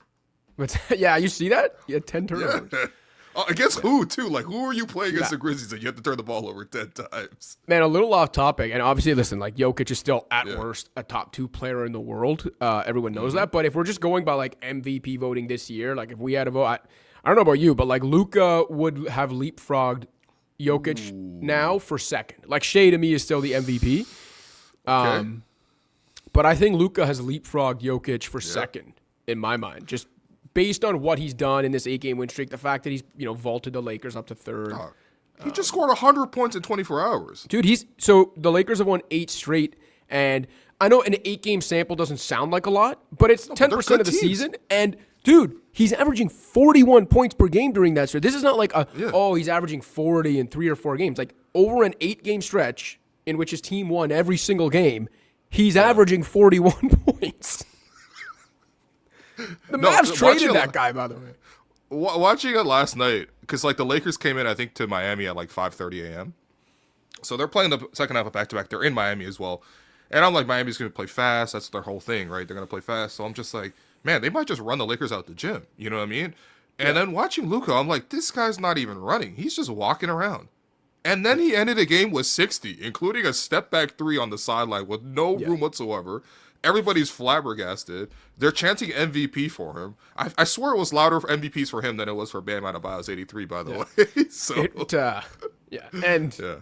But yeah, you see that? He had 10 turnovers. Yeah. Against who, too? Like, who are you playing against the Grizzlies that you have to turn the ball over 10 times? Man, a little off topic. And obviously, listen, like, Jokic is still, at worst, a top 2 player in the world. Everyone knows that. But if we're just going by, like, MVP voting this year, like, if we had a vote, I don't know about you, but, like, Luka would have leapfrogged Jokic now for second. Like, Shea, to me, is still the MVP. Okay. But I think Luka has leapfrogged Jokic for second, in my mind. Just based on what he's done in this 8-game win streak, the fact that he's, you know, vaulted the Lakers up to third. He just scored 100 points in 24 hours. Dude, so the Lakers have won 8 straight, and I know an 8-game sample doesn't sound like a lot, but it's 10% of the season. And, dude, he's averaging 41 points per game during that stretch. This is not like he's averaging 40 in 3 or 4 games. Like, over an 8-game stretch in which his team won every single game, he's averaging 41 points. The Mavs traded that guy, by the way. Watching it last night, because, like, the Lakers came in, I think, to Miami at, like, 5:30 a.m. So they're playing the second half of back-to-back. They're in Miami as well. And I'm like, Miami's going to play fast. That's their whole thing, right? They're going to play fast. So I'm just like, man, they might just run the Lakers out the gym. You know what I mean? And then watching Luka, I'm like, this guy's not even running. He's just walking around. And then he ended the game with 60, including a step-back three on the sideline with no room whatsoever. Everybody's flabbergasted. They're chanting MVP for him. I swear it was louder for MVPs for him than it was for Bam Adebayo's 83, by the way. So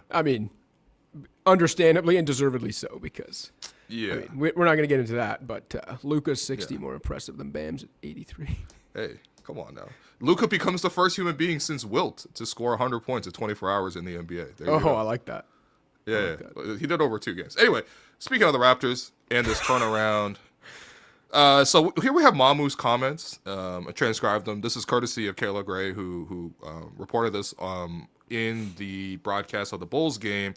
I mean, understandably and deservedly so, because I mean, we're not going to get into that, but Luka's 60 more impressive than Bam's 83. Hey, come on now. Luka becomes the first human being since Wilt to score 100 points in 24 hours in the NBA. There you go. I like that. Yeah, he did over 2 games. Anyway, speaking of the Raptors and this turnaround, so here we have Mamu's comments. I transcribed them. This is courtesy of Kayla Gray, who reported this in the broadcast of the Bulls game.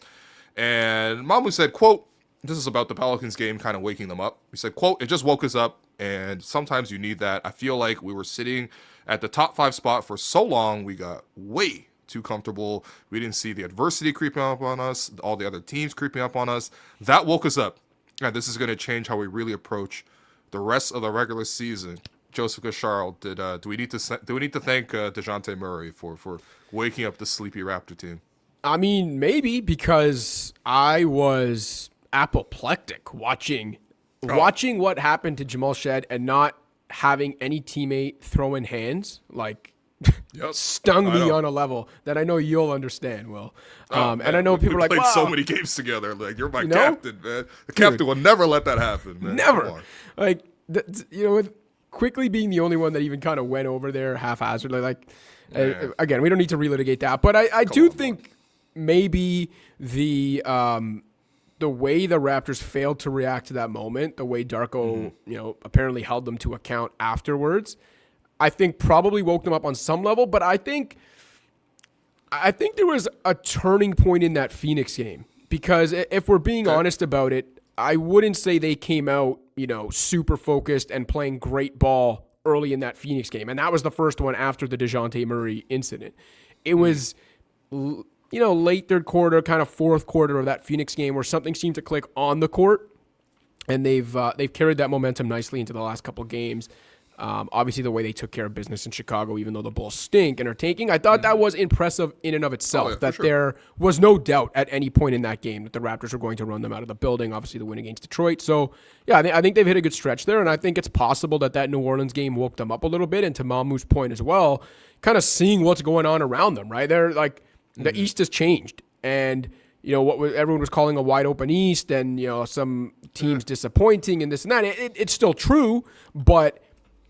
And Mamu said, quote, this is about the Pelicans game kind of waking them up. He said, quote, it just woke us up, and sometimes you need that. I feel like we were sitting at the top 5 spot for so long, we got way too comfortable. We didn't see the adversity creeping up on us, all the other teams creeping up on us. That woke us up. And this is going to change how we really approach the rest of the regular season. Joseph Casciaro, do we need to thank DeJounte Murray for waking up the sleepy Raptor team? I mean, maybe, because I was apoplectic watching what happened to Jamal Shed and not having any teammate throw in hands, like, stung me on a level that I know you'll understand, Will. And I know people are like, played wow. so many games together. Like, you're my captain, man. The captain will never let that happen, man. Never. Like, with quickly being the only one that even kind of went over there haphazardly. Like, again, we don't need to relitigate that, but I do think maybe the way the Raptors failed to react to that moment, the way Darko, apparently held them to account afterwards, I think probably woke them up on some level. But I think there was a turning point in that Phoenix game, because if we're being honest about it, I wouldn't say they came out, super focused and playing great ball early in that Phoenix game. And that was the first one after the DeJounte Murray incident. It was, late third quarter, kind of fourth quarter of that Phoenix game where something seemed to click on the court. And they've carried that momentum nicely into the last couple of games. Obviously, the way they took care of business in Chicago, even though the Bulls stink and are tanking, I thought that was impressive in and of itself. There was no doubt at any point in that game that the Raptors were going to run them out of the building. Obviously, the win against Detroit. So, yeah, I think they've hit a good stretch there, and I think it's possible that New Orleans game woke them up a little bit. And to Mamu's point as well, kind of seeing what's going on around them, right? They're like, the East has changed, and everyone was calling a wide open East, and some teams disappointing and this and that. It's still true, but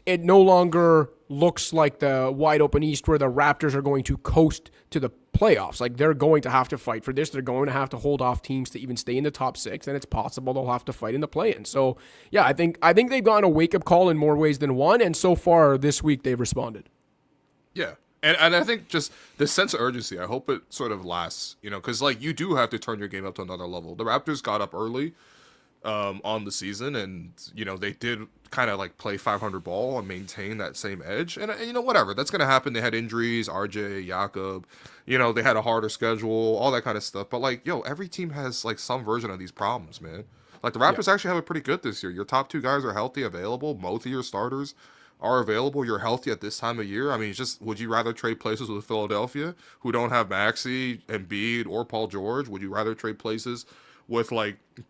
it no longer looks like the wide open East where the Raptors are going to coast to the playoffs. Like, they're going to have to fight for this. They're going to have to hold off teams to even stay in the top 6, and it's possible they'll have to fight in the play-in. So, yeah, I think they've gotten a wake-up call in more ways than one, and so far this week they've responded. Yeah. And I think just the sense of urgency, I hope it sort of lasts, because, you do have to turn your game up to another level. The Raptors got up early on the season, and, they did kind of, play 500 ball and maintain that same edge. And, whatever, that's going to happen. They had injuries, RJ, Jakob, they had a harder schedule, all that kind of stuff. But, every team has, some version of these problems, man. The Raptors actually have it pretty good this year. Your top 2 guys are healthy, available. Both of your starters are available. You're healthy at this time of year. I mean, would you rather trade places with Philadelphia, who don't have Maxey, Embiid, or Paul George? Would you rather trade places with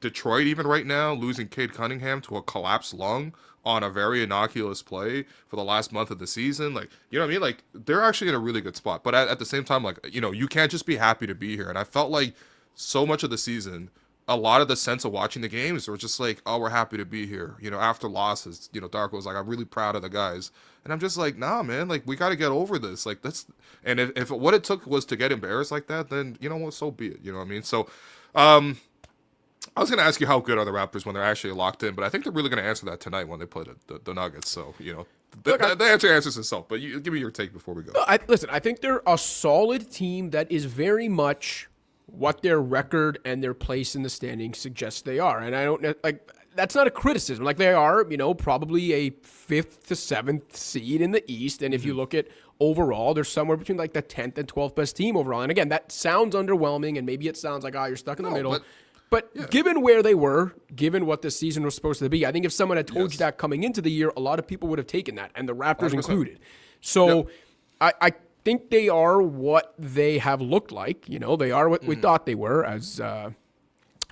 Detroit even right now, losing Cade Cunningham to a collapsed lung on a very innocuous play for the last month of the season? You know what I mean? They're actually in a really good spot. But at the same time, you can't just be happy to be here. And I felt like so much of the season, a lot of the sense of watching the games were just oh, we're happy to be here. After losses, Darko was I'm really proud of the guys. And I'm just nah, man, we got to get over this. And if what it took was to get embarrassed like that, then, so be it. You know what I mean? So, I was going to ask you how good are the Raptors when they're actually locked in, but I think they're really going to answer that tonight when they play the Nuggets. So, the answer answers itself, but give me your take before we go. Listen, I think they're a solid team that is very much what their record and their place in the standings suggests they are. And I don't that's not a criticism. They are, probably a 5th to 7th seed in the East. And if you look at overall, they're somewhere between the 10th and 12th best team overall. And again, that sounds underwhelming, and maybe it sounds like, you're stuck in the middle. But given where they were, given what this season was supposed to be, I think if someone had told you that coming into the year, a lot of people would have taken that, and the Raptors 100%. Included. So I think they are what they have looked like. You know, they are what we thought they were, as I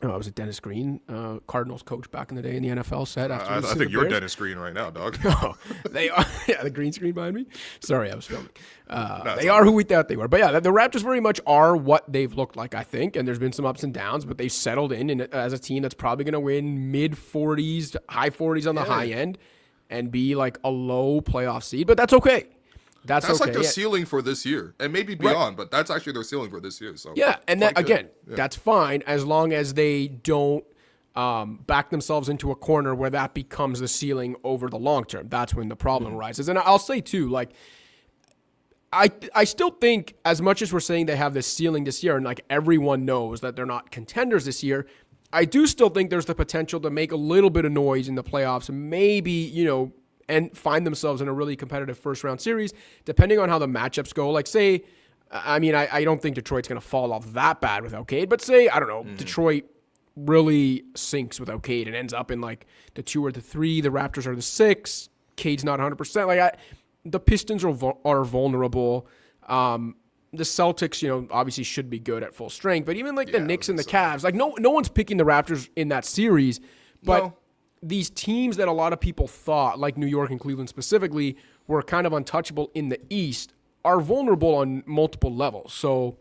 was a Dennis Green, Cardinals coach back in the day in the NFL, said after I think you're Dennis Green right now, dog. No, they are. Yeah, the green screen behind me. Sorry, I was filming. They are who we thought they were. But yeah, the Raptors very much are what they've looked like, I think. And there's been some ups and downs, but they've settled in as a team that's probably going to win mid-40s, high 40s on the high end and be like a low playoff seed. But that's okay. That's okay. Like their ceiling for this year, and maybe beyond, but that's actually their ceiling for this year. So yeah, and that again, that's fine as long as they don't back themselves into a corner where that becomes the ceiling over the long term. That's when the problem arises. And I'll say too, like I still think, as much as we're saying they have this ceiling this year, and like everyone knows that they're not contenders this year, I do still think there's the potential to make a little bit of noise in the playoffs, maybe, and find themselves in a really competitive first-round series, depending on how the matchups go. Like, say, I mean, I don't think Detroit's going to fall off that bad without Cade, but say, I don't know, Detroit really sinks without Cade and ends up in, like, the 2 or the 3. The Raptors are the 6. Cade's not 100%. Like, the Pistons are vulnerable. The Celtics, obviously should be good at full strength, but even, like, the Knicks and the Cavs, like, no one's picking the Raptors in that series, but... No. These teams that a lot of people thought, like New York and Cleveland specifically, were kind of untouchable in the East, are vulnerable on multiple levels. So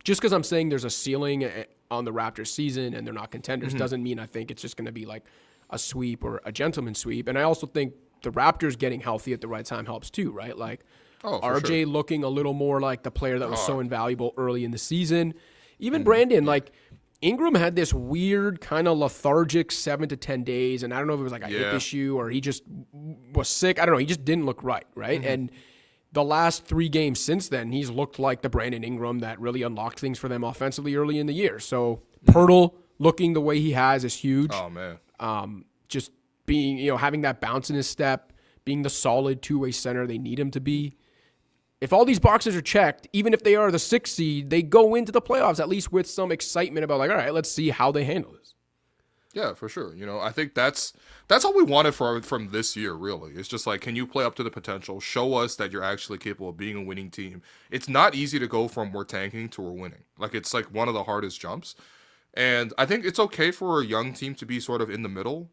just because I'm saying there's a ceiling on the Raptors season and they're not contenders doesn't mean I think it's just going to be like a sweep or a gentleman's sweep. And I also think the Raptors getting healthy at the right time helps too, right? Like RJ looking a little more like the player that was so invaluable early in the season. Even Brandon, like... Ingram had this weird kind of lethargic 7 to 10 days, and I don't know if it was like a hip issue or he just was sick. I don't know. He just didn't look right? And the last 3 games since then, he's looked like the Brandon Ingram that really unlocked things for them offensively early in the year. So Pirtle looking the way he has is huge. Oh, man. Just being, having that bounce in his step, being the solid two-way center they need him to be. If all these boxes are checked, even if they are the 6th seed, they go into the playoffs at least with some excitement about like, all right, let's see how they handle this. Yeah, for sure. I think that's all we wanted from this year, really. It's just like, can you play up to the potential? Show us that you're actually capable of being a winning team. It's not easy to go from we're tanking to we're winning. Like, it's like one of the hardest jumps. And I think it's okay for a young team to be sort of in the middle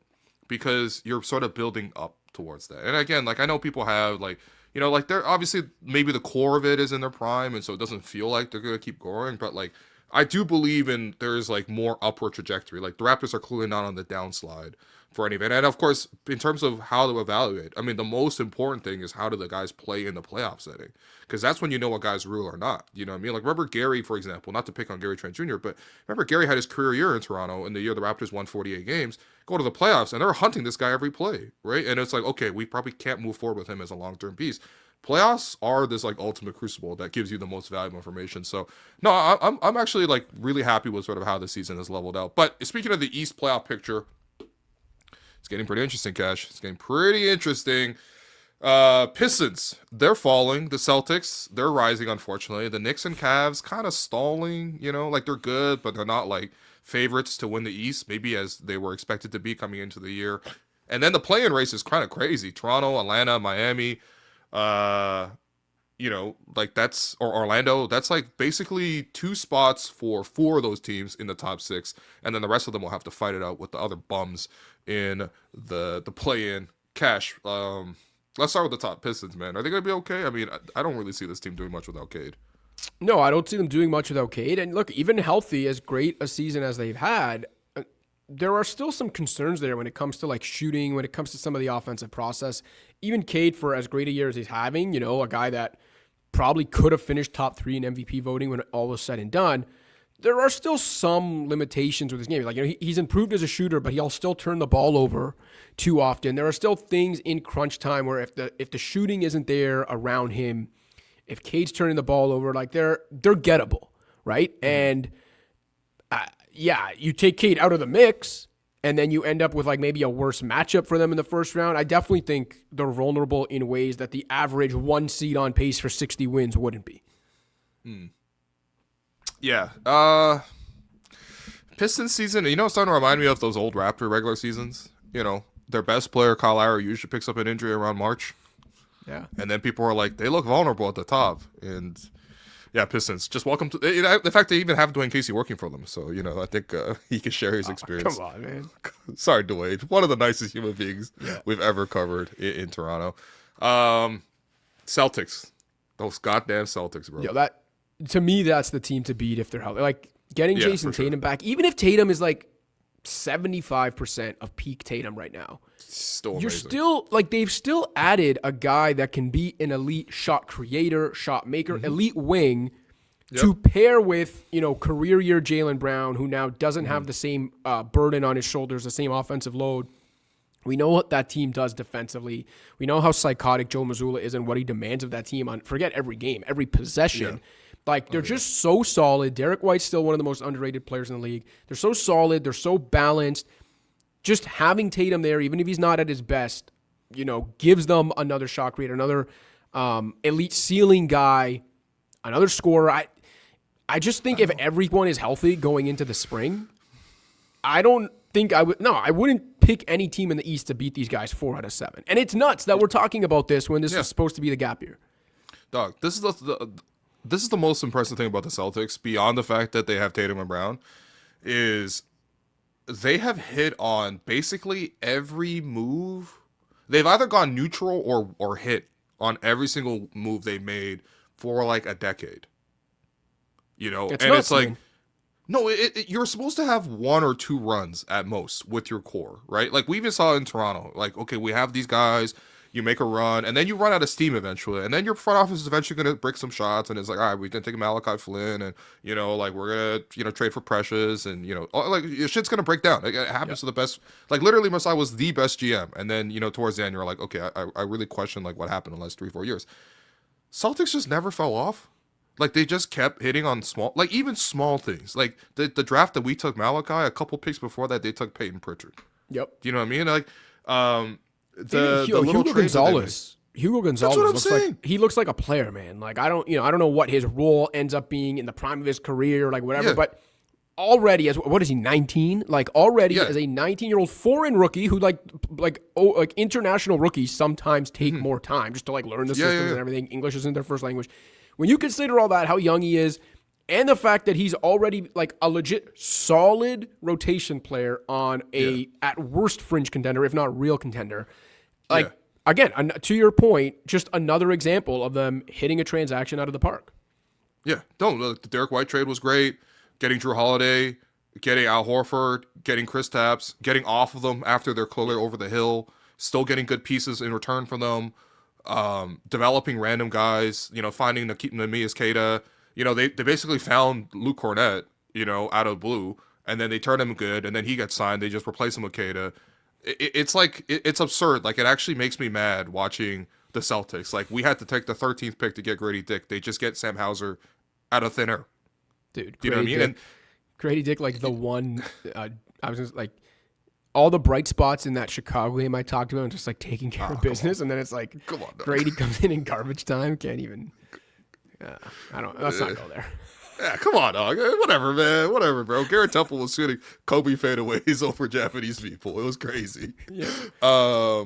because you're sort of building up towards that. And again, like, I know people have like, like they're obviously maybe the core of it is in their prime, and so it doesn't feel like they're going to keep growing. But like, I do believe there's like more upward trajectory. Like the Raptors are clearly not on the downslide for any of it. And of course, in terms of how to evaluate, I mean, the most important thing is how do the guys play in the playoff setting? Because that's when you know what guys rule or not. You know what I mean? Like, remember Gary, for example, not to pick on Gary Trent Jr., but remember Gary had his career year in Toronto in the year the Raptors won 48 games, go to the playoffs, and they're hunting this guy every play, right? And it's like, okay, we probably can't move forward with him as a long-term piece. Playoffs are this like ultimate crucible that gives you the most valuable information. So no, I'm actually like really happy with sort of how the season has leveled out. But speaking of the East playoff picture, it's getting pretty interesting, Cash. It's getting pretty interesting. Pistons, they're falling. The Celtics, they're rising, unfortunately. The Knicks and Cavs kind of stalling, like they're good, but they're not like favorites to win the East, maybe as they were expected to be coming into the year. And then the play-in race is kind of crazy. Toronto, Atlanta, Miami, like that's, or Orlando, that's like basically 2 spots for 4 of those teams in the top 6, and then the rest of them will have to fight it out with the other bums in the play-in. Cash, let's start with the top Pistons, man. Are they going to be okay? I mean, I don't really see this team doing much without Cade. No, I don't see them doing much without Cade. And look, even healthy, as great a season as they've had, there are still some concerns there when it comes to like shooting, when it comes to some of the offensive process. Even Cade, for as great a year as he's having, a guy that probably could have finished top 3 in MVP voting when all was said and done, there are still some limitations with his game. Like, he's improved as a shooter, but he'll still turn the ball over too often. There are still things in crunch time where if the shooting isn't there around him, if Cade's turning the ball over, like they're gettable, right? And you take Cade out of the mix, and then you end up with like maybe a worse matchup for them in the first round. I definitely think they're vulnerable in ways that the average 1 seed on pace for 60 wins wouldn't be. Yeah. Pistons season, it's starting to remind me of those old Raptor regular seasons. Their best player, Kyle Lowry, usually picks up an injury around March. Yeah. And then people are like, they look vulnerable at the top. And yeah, Pistons, just welcome to the fact they even have Dwayne Casey working for them. So, I think he can share his experience. Come on, man. Sorry, Dwayne. One of the nicest human beings we've ever covered in Toronto. Celtics. Those goddamn Celtics, bro. Yo, to me, that's the team to beat if they're healthy. Like, getting Jason Tatum back, even if Tatum is like 75% of peak Tatum right now, Still amazing. you're still, like, they've still added a guy that can be an elite shot creator, shot maker, elite wing to pair with, career year Jaylen Brown, who now doesn't have the same burden on his shoulders, the same offensive load. We know what that team does defensively. We know how psychotic Joe Mazzulla is and what he demands of that team on, forget every game, every possession. Yeah. Like, they're just so solid. Derek White's still one of the most underrated players in the league. They're so solid. They're so balanced. Just having Tatum there, even if he's not at his best, gives them another shot creator, another elite ceiling guy, another scorer. I just think if everyone is healthy going into the spring, I don't think I wouldn't pick any team in the East to beat these guys 4 out of 7. And it's nuts that we're talking about this when this is supposed to be the gap year. Dog, this is the most impressive thing about the Celtics, beyond the fact that they have Tatum and Brown, is they have hit on basically every move. They've either gone neutral or hit on every single move they made for like a decade. It's and nuts, it's like, man. no, you're supposed to have 1 or 2 runs at most with your core, right? Like we even saw in Toronto, like, okay, we have these guys, you make a run, and then you run out of steam eventually, and then your front office is eventually going to break some shots, and it's like, all right, we can take Malachi Flynn, and, like we're going to, trade for Precious, and, like shit's going to break down. It happens to the best. Like literally Masai was the best GM, and then, towards the end, you're like, okay, I really question like what happened in the last 3-4 years. Celtics just never fell off. Like, they just kept hitting on even small things. Like, the draft that we took Malachi, a couple picks before that, they took Peyton Pritchard. Yep. Do you know what I mean? Like, the Hugo little trades that they made. Hugo Gonzalez what I'm looks saying. he looks like a player, man. Like, I don't know what his role ends up being in the prime of his career, like whatever, but already what is he, 19? Like, already as a 19-year-old foreign rookie who like international rookies sometimes take more time just to like learn the systems and everything. English isn't their first language. When you consider all that, how young he is, and the fact that he's already like a legit solid rotation player on at worst fringe contender, if not real contender, like again, to your point, just another example of them hitting a transaction out of the park. Yeah, the Derek White trade was great. Getting Drew Holiday, getting Al Horford, getting Chris Tapps, getting off of them after they're clearly over the hill, still getting good pieces in return from them. Developing random guys, finding Namias Keita. They basically found Luke Cornett, out of blue, and then they turned him good, and then he got signed. They just replaced him with Keita. It's like, it's absurd. Like, it actually makes me mad watching the Celtics. Like, we had to take the 13th pick to get Grady Dick. They just get Sam Hauser out of thin air. Dude, Do you know what I mean? And Grady Dick, like the one, I was just like, all the bright spots in that Chicago game I talked about, just like taking care of business, and then it's like, come on, Grady comes in garbage time, can't even. Let's not go there. Yeah, come on, dog. Whatever, man. Whatever, bro. Garrett Temple was shooting Kobe fadeaways over Japanese people. It was crazy. Yeah.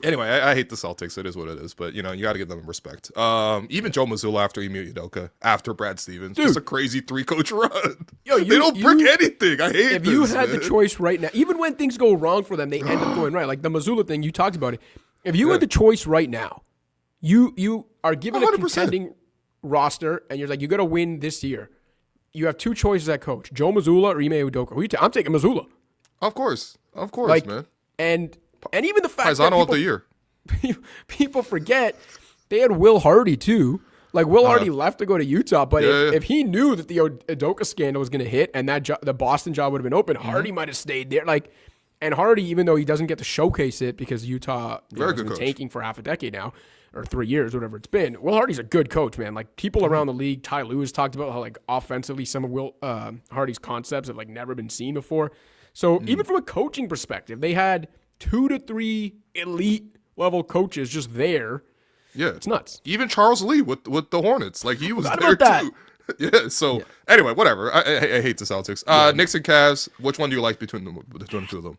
Anyway, I hate the Celtics. It is what it is. But, you got to give them respect. Even Joe Mazzulla after Ime Udoka, after Brad Stevens. Dude, just a crazy 3-coach run. Yo, they don't brick anything. I hate If you had the choice right now, even when things go wrong for them, they end up going right. Like the Mazzulla thing, you talked about it. If you had the choice right now, you are given 100%. A contending roster, and you're like, you got to win this year. You have 2 choices at coach: Joe Mazzulla or Ime Udoka. I'm taking Mazzulla. Of course, like, man. And even the fact Paisano of the year. People forget they had Will Hardy too. Like, Will Hardy left to go to Utah, but if he knew that the Udoka scandal was going to hit and that the Boston job would have been open, Hardy might have stayed there. Like, and Hardy, even though he doesn't get to showcase it because Utah has been tanking for half a decade now, or 3 years, whatever it's been. Will Hardy's a good coach, man. Like, people around the league, Ty Lue has talked about how, like, offensively some of Will Hardy's concepts have, like, never been seen before. So even from a coaching perspective, they had 2 to 3 elite level coaches just there. Yeah, it's nuts. Even Charles Lee with the Hornets, like, he was there too. Yeah. So anyway, whatever. I hate the Celtics. Knicks and Cavs. Which one do you like between the two of them?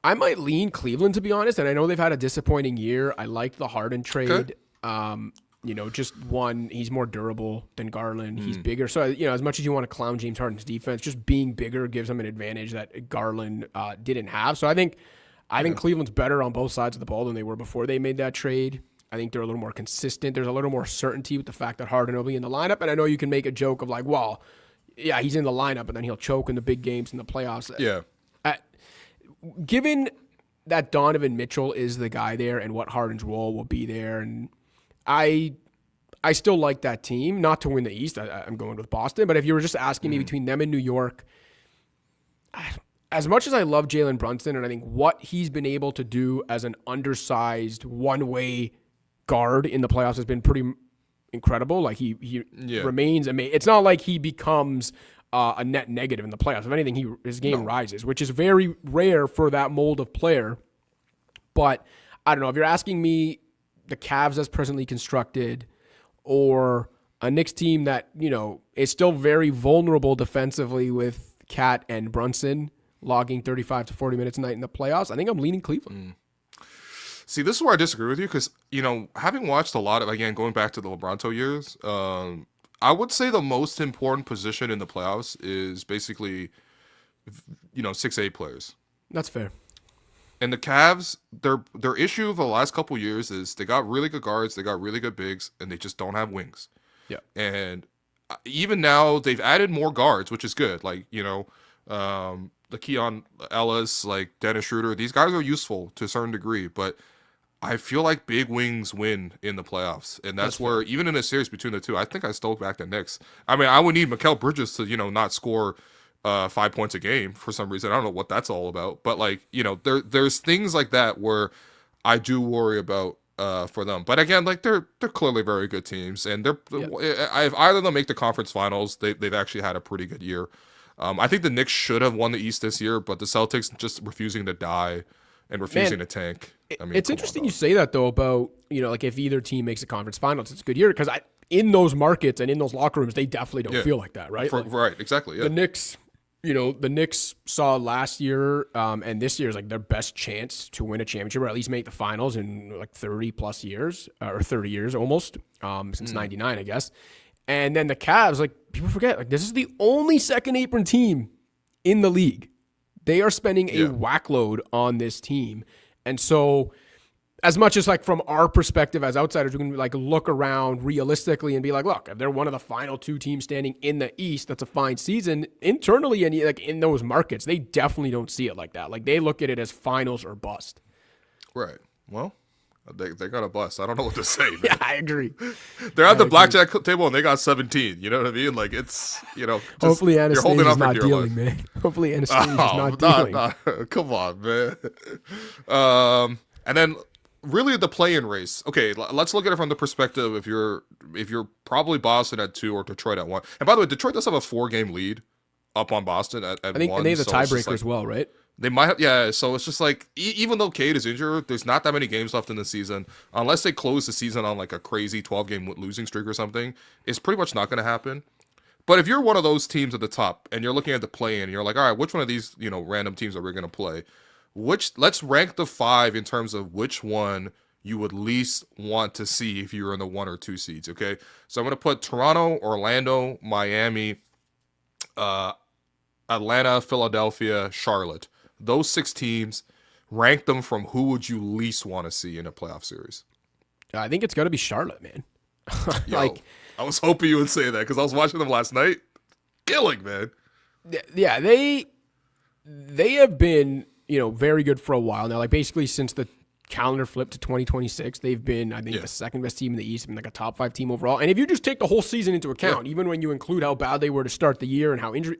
I might lean Cleveland, to be honest, and I know they've had a disappointing year. I like the Harden trade. Okay. Just one, he's more durable than Garland. He's bigger. So, as much as you want to clown James Harden's defense, just being bigger gives him an advantage that Garland didn't have. So I think Cleveland's better on both sides of the ball than they were before they made that trade. I think they're a little more consistent. There's a little more certainty with the fact that Harden will be in the lineup. And I know you can make a joke of like, well, yeah, he's in the lineup, but then he'll choke in the big games in the playoffs. Yeah. Given that Donovan Mitchell is the guy there and what Harden's role will be there, and I still like that team. Not to win the East, I'm going with Boston. But if you were just asking me between them and New York, as much as I love Jalen Brunson and I think what he's been able to do as an undersized one-way guard in the playoffs has been pretty incredible. Like he remains amazing. It's not like he becomes a net negative in the playoffs. If anything, his game rises, which is very rare for that mold of player. But I don't know. If you're asking me the Cavs as presently constructed or a Knicks team that, is still very vulnerable defensively with Cat and Brunson logging 35 to 40 minutes a night in the playoffs, I think I'm leaning Cleveland. See, this is where I disagree with you because, having watched a lot of, again, going back to the LeBronto years, I would say the most important position in the playoffs is basically, 6'8" players. That's fair. And the Cavs, their issue of the last couple years is they got really good guards, they got really good bigs, and they just don't have wings. Yeah. And even now, they've added more guards, which is good. Like, the Keon Ellis, like Dennis Schroeder, these guys are useful to a certain degree, but I feel like big wings win in the playoffs, and that's where fair. Even in a series between the two, I think I still back the Knicks. I mean, I would need Mikal Bridges to not score 5 points a game for some reason. I don't know what that's all about, but like there's things like that where I do worry about for them. But again, like they're clearly very good teams, and if either of them make the conference finals, they've actually had a pretty good year. I think the Knicks should have won the East this year, but the Celtics just refusing to die and refusing to tank. I mean, it's interesting you say that though about like if either team makes a conference finals, it's a good year because in those markets and in those locker rooms, they definitely don't feel like that, right? Right, exactly. Yeah. The Knicks, the Knicks saw last year and this year is like their best chance to win a championship or at least make the finals in like 30 plus years or 30 years almost since 99, I guess. And then the Cavs, like people forget, like this is the only second apron team in the league. They are spending a whackload on this team. And so as much as like from our perspective as outsiders, we can like look around realistically and be like, look, if they're one of the final two teams standing in the East, that's a fine season. Internally and like in those markets, they definitely don't see it like that. Like they look at it as finals or bust. Right. Well, they got a bust. I don't know what to say, man. Yeah, I agree. They're at the blackjack table and they got 17. You know what I mean? Like it's, just, hopefully Anastasia's not dealing, life. Man. Hopefully Anastasia's not dealing. Come on, man. And then really the play-in race. Okay, let's look at it from the perspective if you're probably Boston at 2 or Detroit at 1. And by the way, Detroit does have a 4-game lead up on Boston at 1. I think, and they have the tiebreaker as well, right? They might have, yeah. So it's just like, even though Cade is injured, there's not that many games left in the season. Unless they close the season on like a crazy 12-game losing streak or something, it's pretty much not going to happen. But if you're one of those teams at the top and you're looking at the play-in, and you're like, all right, which one of these random teams are we going to play? Let's rank the 5 in terms of which one you would least want to see if you're in the 1 or 2 seeds. Okay, so I'm going to put Toronto, Orlando, Miami, Atlanta, Philadelphia, Charlotte. Those 6 teams, rank them from who would you least want to see in a playoff series? I think it's got to be Charlotte, man. I was hoping you would say that because I was watching them last night. Killing, man. Yeah, they have been, very good for a while now. Like basically since the calendar flipped to 2026, they've been, I think, the second best team in the East and like a top 5 team overall. And if you just take the whole season into account, even when you include how bad they were to start the year and how injury,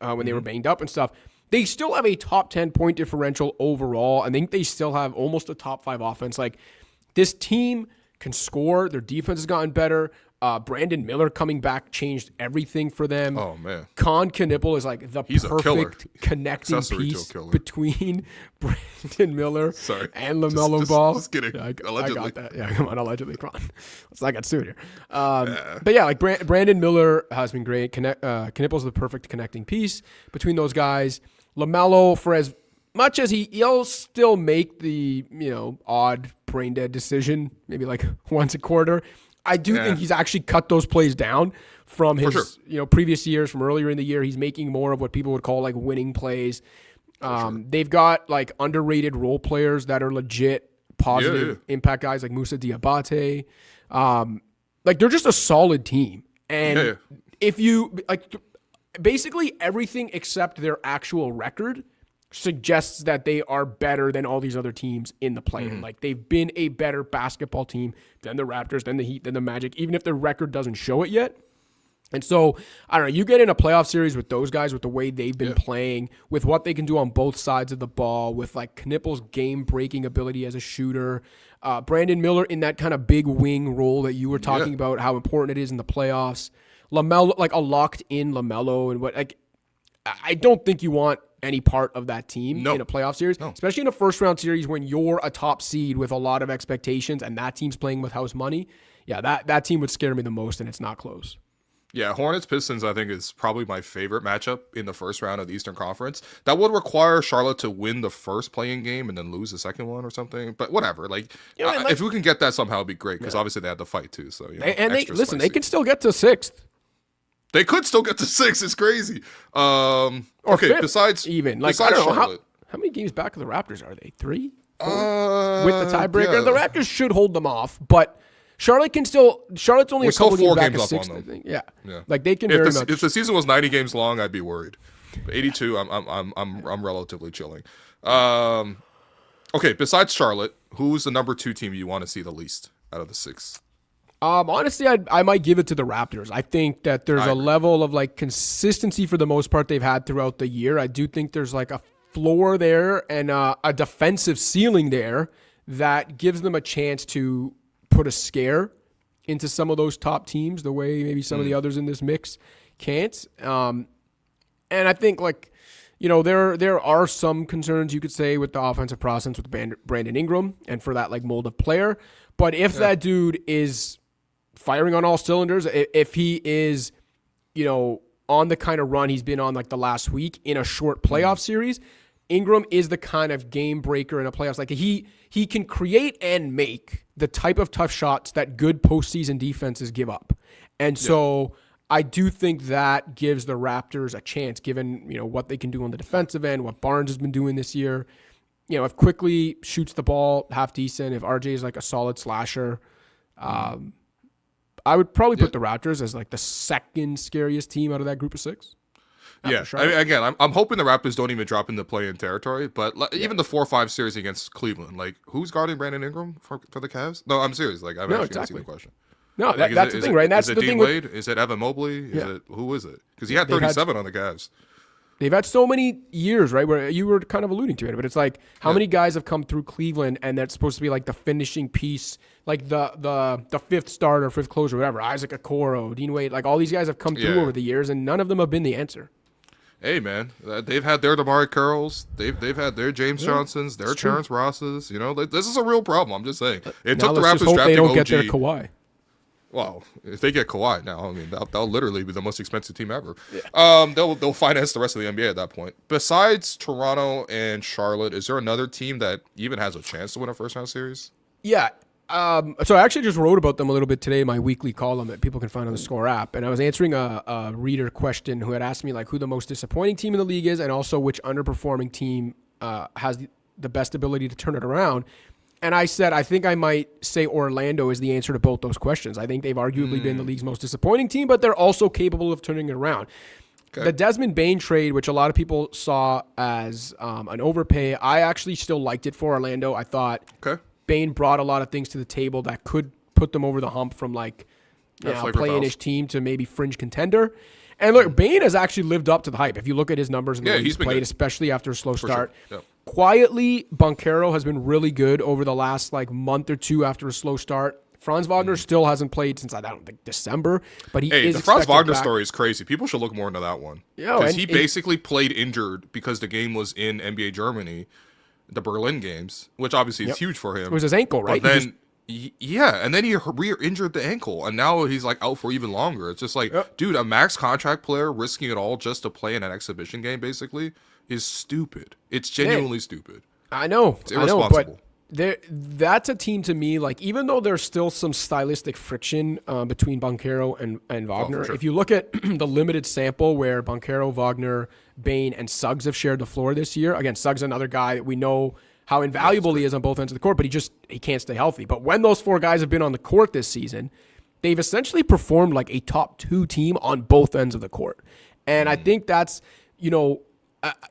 when they were banged up and stuff, they still have a top 10 point differential overall. I think they still have almost a top 5 offense. Like this team can score. Their defense has gotten better. Brandon Miller coming back changed everything for them. Oh, man. Con Knipple is like the perfect connecting piece between Brandon Miller and LaMelo Ball. Just kidding. Yeah, I got that. Yeah, come on, allegedly. Come on. Let's not get sued here. But yeah, like Brandon Miller has been great. Knipple's the perfect connecting piece between those guys. LaMelo, for as much as he'll still make the, odd brain dead decision, maybe like once a quarter, I do think he's actually cut those plays down from his, previous years, from earlier in the year. He's making more of what people would call like winning plays. They've got like underrated role players that are legit positive impact guys like Moussa Diabate. Like they're just a solid team. And if you like, basically everything except their actual record suggests that they are better than all these other teams in the play. Like they've been a better basketball team than the Raptors, than the Heat, than the Magic, even if their record doesn't show it yet. And so, I don't know, you get in a playoff series with those guys, with the way they've been playing, with what they can do on both sides of the ball, with like Knippel's game-breaking ability as a shooter, Brandon Miller in that kind of big wing role that you were talking about, how important it is in the playoffs, LaMelo, like a locked-in LaMelo, and what, like, I don't think you want any part of that team in a playoff series, especially in a first-round series when you're a top seed with a lot of expectations and that team's playing with house money. Yeah, that team would scare me the most, and it's not close. Yeah, Hornets-Pistons, I think, is probably my favorite matchup in the first round of the Eastern Conference. That would require Charlotte to win the first play-in game and then lose the second one or something. But whatever. Like, if we can get that somehow, it'd be great, because obviously they had to fight, too. So, they could still get to sixth. They could still get to sixth. It's crazy. Or fifth, besides I don't know, how many games back of the Raptors are they? 3? 4? With the tiebreaker? Yeah. The Raptors should hold them off, but Charlotte's only a couple games back of sixth, I think. Yeah. Like they can very much. If the season was 90 games long, I'd be worried. But 82, I'm relatively chilling. Okay, besides Charlotte, who's the number 2 team you want to see the least out of the 6? Honestly, I might give it to the Raptors. I think that there's a level of like consistency for the most part they've had throughout the year. I do think there's like a floor there and a defensive ceiling there that gives them a chance to put a scare into some of those top teams the way maybe some of the others in this mix can't. And I think like, there are some concerns you could say with the offensive process with Brandon Ingram and for that like mold of player. But if that dude is firing on all cylinders, if he is, on the kind of run he's been on like the last week in a short playoff series, Ingram is the kind of game breaker in a playoffs. Like he can create and make the type of tough shots that good postseason defenses give up. And so I do think that gives the Raptors a chance, given, what they can do on the defensive end, what Barnes has been doing this year. If Quickly shoots the ball half decent, if RJ is like a solid slasher, I would probably put the Raptors as like the second scariest team out of that group of 6. Yeah, I'm hoping the Raptors don't even drop into play-in territory, but even the 4-5 series against Cleveland, like, who's guarding Brandon Ingram for the Cavs? No, I'm serious. Like, I'm actually asking the question. No, that's the thing, right? And that's is it the Dean thing. Wade? Is it Evan Mobley? Who is it? Because he had 37 on the Cavs. They've had so many years, right, where you were kind of alluding to it, but it's like how many guys have come through Cleveland and that's supposed to be like the finishing piece, like the fifth starter, fifth closer, whatever, Isaac Okoro, Dean Wade, like all these guys have come through over the years and none of them have been the answer. Hey, man, they've had their DeMar Carrolls, they've had their James Johnsons, their Terrence Rosses. This is a real problem. I'm just saying. It took the Raptors drafting they don't OG. Get their Kawhi. Well, if they get Kawhi now, I mean, that'll literally be the most expensive team ever. Yeah. They'll finance the rest of the NBA at that point. Besides Toronto and Charlotte, is there another team that even has a chance to win a first-round series? Yeah. So I actually just wrote about them a little bit today in my weekly column that people can find on the theScore app. And I was answering a reader question who had asked me like who the most disappointing team in the league is and also which underperforming team has the best ability to turn it around. And I said, I think I might say Orlando is the answer to both those questions. I think they've arguably been the league's most disappointing team, but they're also capable of turning it around. Okay. The Desmond Bane trade, which a lot of people saw as an overpay, I actually still liked it for Orlando. I thought Bane brought a lot of things to the table that could put them over the hump from like play-in-ish team to maybe fringe contender. And look, Bane has actually lived up to the hype. If you look at his numbers and the way he's played, good. Especially after a slow start. Sure. Yep. Quietly, Banchero has been really good over the last like month or two after a slow start. Franz Wagner still hasn't played since I don't think December, but he is. The Franz Wagner story is crazy. People should look more into that one because he basically played injured because the game was in NBA Germany, the Berlin games, which obviously is huge for him. It was his ankle, right? But then and then he re-injured the ankle, and now he's like out for even longer. It's just like, dude, a max contract player risking it all just to play in an exhibition game, basically, is stupid. It's genuinely stupid. I know. It's irresponsible. That's a team to me, like, even though there's still some stylistic friction between Banchero and Wagner, sure. if you look at the limited sample where Banchero, Wagner, Bain, and Suggs have shared the floor this year, again, Suggs is another guy that we know how invaluable he is on both ends of the court, but he can't stay healthy. But when those four guys have been on the court this season, they've essentially performed like a top 2 team on both ends of the court. And I think that's,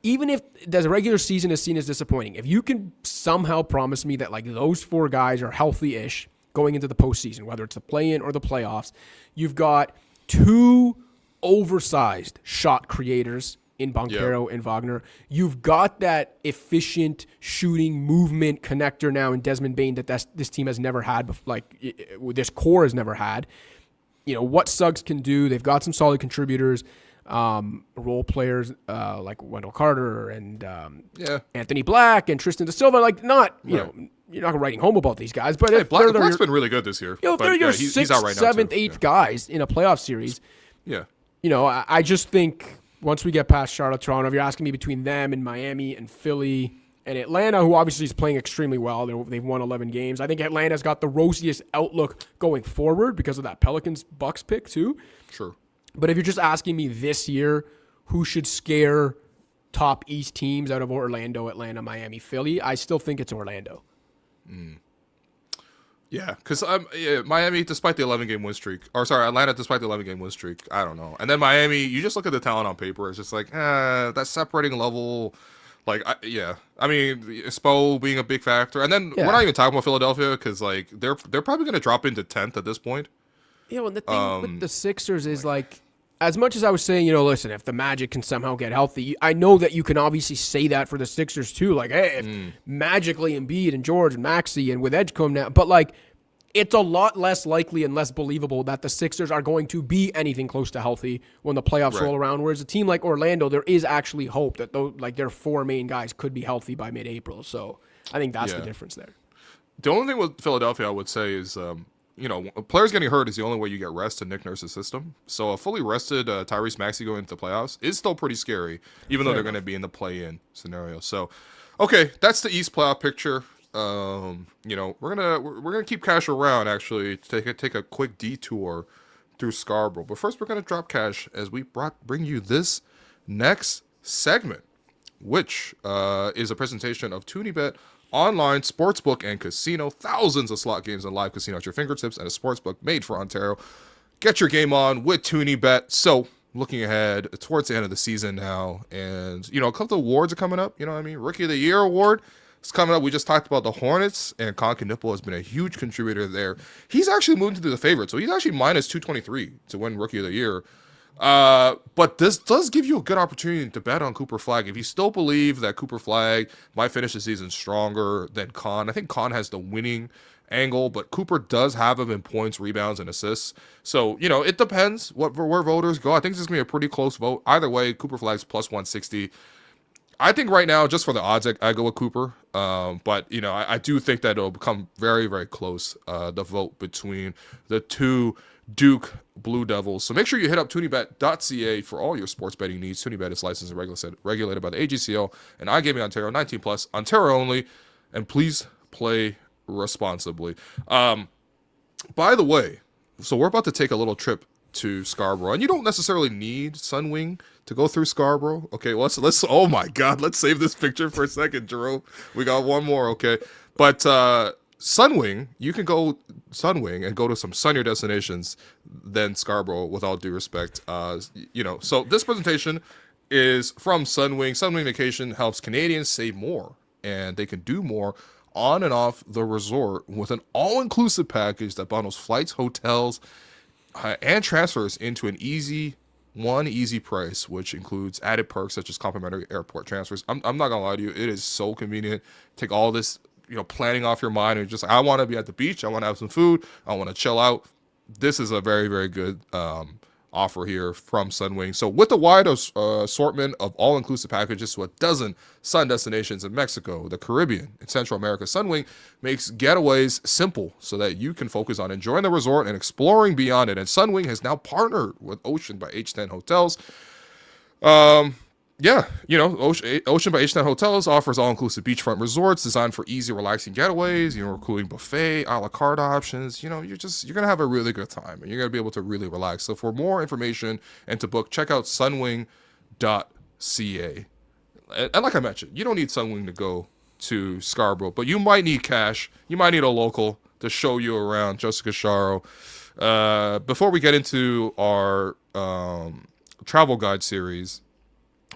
even if the regular season is seen as disappointing, if you can somehow promise me that like those 4 guys are healthy-ish going into the postseason, whether it's the play-in or the playoffs, you've got 2 oversized shot creators in Banchero and Wagner. You've got that efficient shooting movement connector now in Desmond Bain that this team has never had, this core has never had. What Suggs can do. They've got some solid contributors. Role players like Wendell Carter and Anthony Black and Tristan Da Silva, you're not writing home about these guys, but if Black's been really good this year. If they're your 6th, 7th, 8th guys in a playoff series, I just think once we get past Charlotte, Toronto, if you're asking me between them and Miami and Philly and Atlanta, who obviously is playing extremely well, they've won 11 games. I think Atlanta's got the rosiest outlook going forward because of that Pelicans-Bucks pick too. Sure. But if you're just asking me this year who should scare top East teams out of Orlando, Atlanta, Miami, Philly, I still think it's Orlando. Yeah, because Miami, despite the 11-game win streak, Atlanta, despite the 11-game win streak, I don't know. And then Miami, you just look at the talent on paper, it's just like, that separating level, I mean, Spo being a big factor. And then we're not even talking about Philadelphia because, they're probably going to drop into 10th at this point. And the thing with the Sixers is, as much as I was saying, listen, if the Magic can somehow get healthy, I know that you can obviously say that for the Sixers too. Hey, if magically Embiid and George and Maxey and with Edgecombe now, but it's a lot less likely and less believable that the Sixers are going to be anything close to healthy when the playoffs roll around. Whereas a team like Orlando, there is actually hope that their 4 main guys could be healthy by mid-April. So I think that's the difference there. The only thing with Philadelphia, I would say, is players getting hurt is the only way you get rest in Nick Nurse's system. So a fully rested Tyrese Maxey going into the playoffs is still pretty scary, even though they're going to be in the play-in scenario. So, okay, that's the East playoff picture. We're gonna keep cash around actually to take a quick detour through Scarborough. But first, we're gonna drop cash as we bring you this next segment, which is a presentation of ToonieBet. Online sportsbook and casino, thousands of slot games and live casino at your fingertips, and a sportsbook made for Ontario. Get your game on with ToonieBet. So, looking ahead towards the end of the season now, and a couple of awards are coming up. Rookie of the Year award is coming up. We just talked about the Hornets, and Conkin Nipple has been a huge contributor there. He's actually moved into the favorite, so he's actually minus 223 to win Rookie of the Year. But this does give you a good opportunity to bet on Cooper Flagg. If you still believe that Cooper Flagg might finish the season stronger than Con, I think Con has the winning angle, but Cooper does have him in points, rebounds, and assists. So, it depends where voters go. I think this is going to be a pretty close vote. Either way, Cooper Flagg's plus 160. I think right now, just for the odds, I go with Cooper. But, I do think that it'll become very, very close, the vote between the two Duke Blue Devils. So make sure you hit up ToonieBet.ca for all your sports betting needs. ToonieBet is licensed and regulated by the AGCO and iGaming Ontario, 19 plus, Ontario only, and please play responsibly. By the way, so we're about to take a little trip to Scarborough, and you don't necessarily need Sunwing to go through Scarborough. Okay, let's oh my God, let's save this picture for a second, Jerome. We got one more, okay? But Sunwing, you can go Sunwing and go to some sunnier destinations than Scarborough, with all due respect. So this presentation is from Sunwing. Sunwing Vacation helps Canadians save more, and they can do more on and off the resort with an all-inclusive package that bundles flights, hotels, and transfers into an easy price, which includes added perks such as complimentary airport transfers. I'm not gonna lie to you, it is so convenient. Take all this planning off your mind and just, I want to be at the beach, I want to have some food, I want to chill out. This is a very, very good offer here from Sunwing. So with the wide assortment of all-inclusive packages to a dozen sun destinations in Mexico, the Caribbean, and Central America, Sunwing makes getaways simple so that you can focus on enjoying the resort and exploring beyond it. And Sunwing has now partnered with Ocean by H10 Hotels. Yeah, Ocean by H9 Hotels offers all-inclusive beachfront resorts designed for easy, relaxing getaways, including buffet, a la carte options. You're going to have a really good time, and you're going to be able to really relax. So for more information and to book, check out sunwing.ca. And like I mentioned, you don't need Sunwing to go to Scarborough, but you might need cash. You might need a local to show you around. Joseph Casciaro. Before we get into our travel guide series,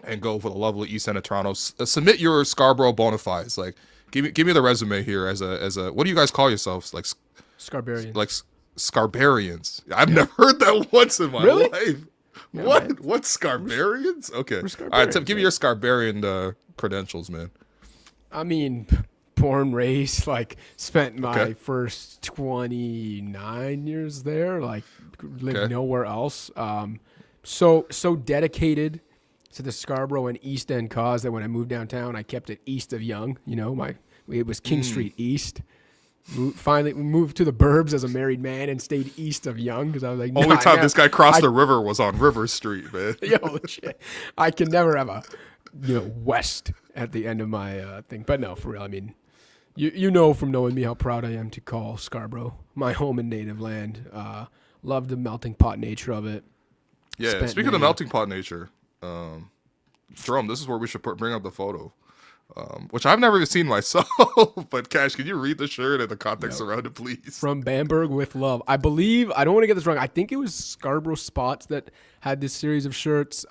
and go for the lovely East End of Toronto, submit your Scarborough bona fides. Like, give me the resume here as a what do you guys call yourselves? Like Scarbarians. Like Scarbarians. I've never heard that once in my life. Yeah, what? Man. What Scarbarians? Okay. Scarbarians, All right, Tim, give me your Scarbarian credentials, man. I mean, born, raised, like spent my first 29 years there, like lived nowhere else. So dedicated to the Scarborough and East End cause that when I moved downtown, I kept it east of Yonge. It was King Street East. Finally moved to the burbs as a married man and stayed east of Yonge because I was like, only time this guy crossed the river was on River Street, man. Yo, shit. I can never have a west at the end of my thing. But no, for real. I mean, you know from knowing me how proud I am to call Scarborough my home and native land. Love the melting pot nature of it. Yeah, speaking of the melting pot nature, Jerome, this is where we should bring up the photo, which I've never seen myself. But Cash, can you read the shirt and the context around it, please? From Bamberg with love. I believe, I don't want to get this wrong, I think it was Scarborough Spots that had this series of shirts.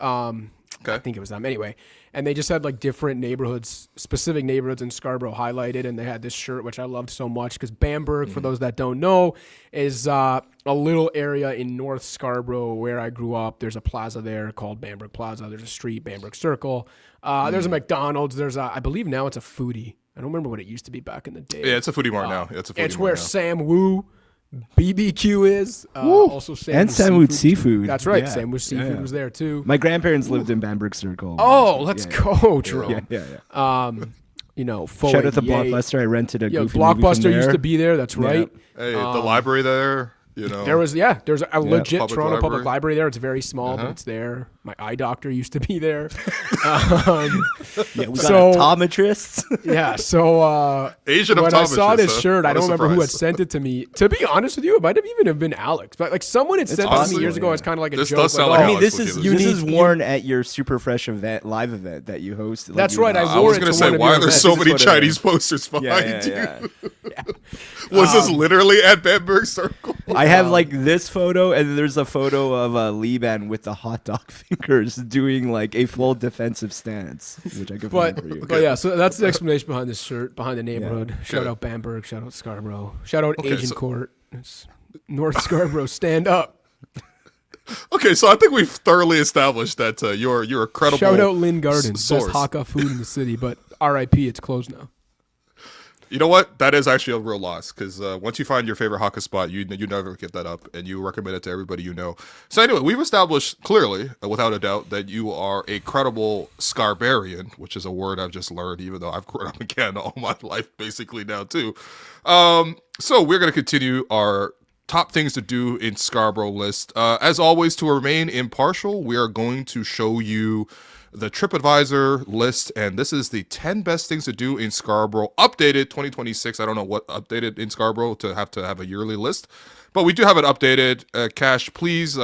I think it was them. Anyway, and they just had like different neighborhoods, specific neighborhoods in Scarborough highlighted, and they had this shirt, which I loved so much because Bamberg, for those that don't know, is a little area in North Scarborough where I grew up. There's a plaza there called Bamberg Plaza. There's a street, Bamberg Circle. There's a McDonald's. There's I believe now it's a Foodie. I don't remember what it used to be back in the day. Yeah, it's a Foodie Mart now. It's where Sam Woo BBQ is. Also Sam Woo Seafood. That's right. Yeah. Sam Woo Seafood was there too. My grandparents lived in Bamberg Circle. Oh, let's go, Jerome. Yeah. Shout out to Blockbuster. I rented a goofy movie Blockbuster from there. used to be there. That's right. Hey, the library there. There's a legit public Toronto library. Public Library there. It's very small, but it's there. My eye doctor used to be there. We got optometrists. Asian when optometrist. I saw this shirt, I don't remember who had surprise. sent it to me. To be honest with you, it might have even been Alex, but like someone had sent it to me years ago. It's kind of like a This joke. does sound like, like I mean, Alex this would give is it. worn at your Super Fresh live event that you hosted. Like, That's you right, were- I I wore was it going to to say, one of why your are there events. so This is many what it Chinese is. posters behind Yeah. you? Was this literally at Bamberg Circle? I have like this photo, and there's a photo of Liban with the hot dog fingers doing like a full defensive stance, which I can find for you. But yeah, so that's the explanation behind this shirt, behind the neighborhood. Shout Okay. out Bamberg, shout out Scarborough, shout out Okay, Asian so- Court. It's North Scarborough, stand up. Okay, so I think we've thoroughly established that you're a credible Shout out Lynn Gardens, source. best Hakka food in the city, but R.I.P. It's closed now. You know what? That is actually a real loss because once you find your favorite Hakka spot, you never get that up, and you recommend it to everybody you know. So anyway, we've established clearly, without a doubt, that you are a credible Scarbarian, which is a word I've just learned, even though I've grown up in Canada all my life, basically now too. So we're going to continue our top things to do in Scarborough list. As always, to remain impartial, we are going to show you the TripAdvisor list, and this is the 10 best things to do in Scarborough, updated 2026. I don't know what updated in Scarborough to have a yearly list, but we do have it updated. Cash, please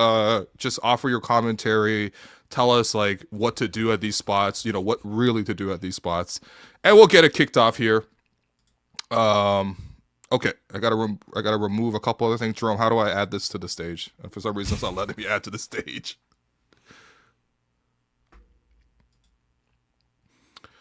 just offer your commentary. Tell us like what to do at these spots, what really to do at these spots, and we'll get it kicked off here. Okay, I gotta remove a couple other things. Jerome, how do I add this to the stage? For some reason, it's not letting me add to the stage.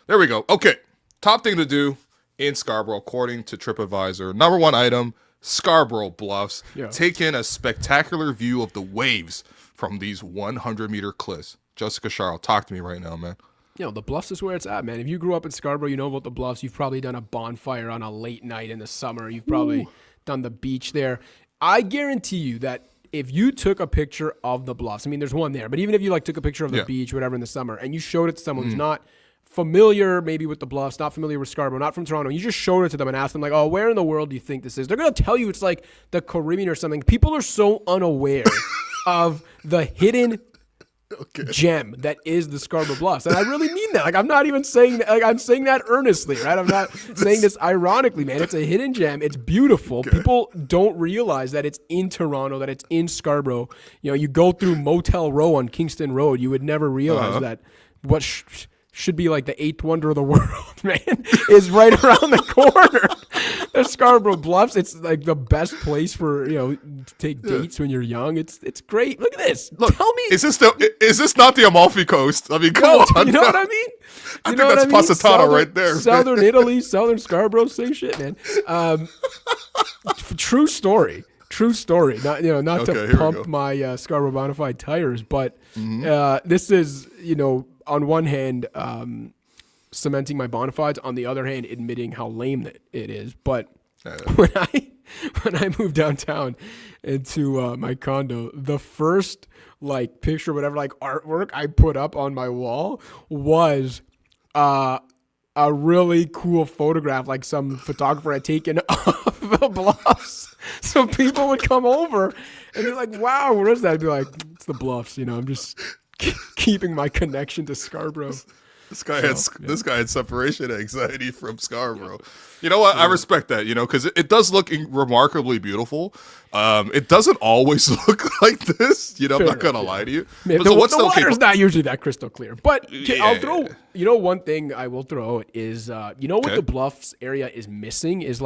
There we go. Okay, top thing to do in Scarborough, according to TripAdvisor. Number one item, Scarborough Bluffs. Yeah. Take in a spectacular view of the waves from these 100-meter cliffs. Joseph Casciaro, talk to me right now, man. The Bluffs is where it's at, man. If you grew up in Scarborough, you know about the Bluffs. You've probably done a bonfire on a late night in the summer. You've probably done the beach there. I guarantee you that if you took a picture of the Bluffs, I mean, there's one there, but even if you took a picture of the beach, whatever, in the summer, and you showed it to someone who's not familiar maybe with the Bluffs, not familiar with Scarborough, not from Toronto, and you just showed it to them and asked them like, oh, where in the world do you think this is? They're going to tell you it's like the Caribbean or something. People are so unaware of the hidden gem that is the Scarborough Bluffs. And I really mean that. Like, I'm not even saying that. Like, I'm saying that earnestly, right? I'm not saying this ironically, man. It's a hidden gem. It's beautiful. People don't realize that it's in Toronto, that it's in Scarborough. You know, you go through Motel Row on Kingston Road, you would never realize that what should be like the eighth wonder of the world, man, is right around the corner. The Scarborough Bluffs. It's like the best place for, to take dates when you're young. It's great. Look at this. Look, tell me, is this not the Amalfi Coast? I mean, come on. You know what I mean? I think that's Positano right there. Southern Italy, Southern Scarborough, same shit, man. True story. Not to pump my Scarborough Bonafide tires, but this is, on one hand, cementing my bona fides. On the other hand, admitting how lame it is. But when I moved downtown into my condo, the first picture, whatever, artwork I put up on my wall was a really cool photograph, like some photographer had taken of the Bluffs. So people would come over and be like, "Wow, where is that?" I'd be like, "It's the Bluffs." I'm just keeping my connection to Scarborough. This guy had separation anxiety from Scarborough. You know what? I respect that, because it does look remarkably beautiful. It doesn't always look like this. I'm not going to lie to you. Man, the water's not usually that crystal clear. But I'll throw, one thing I will throw is, what the Bluffs area is missing is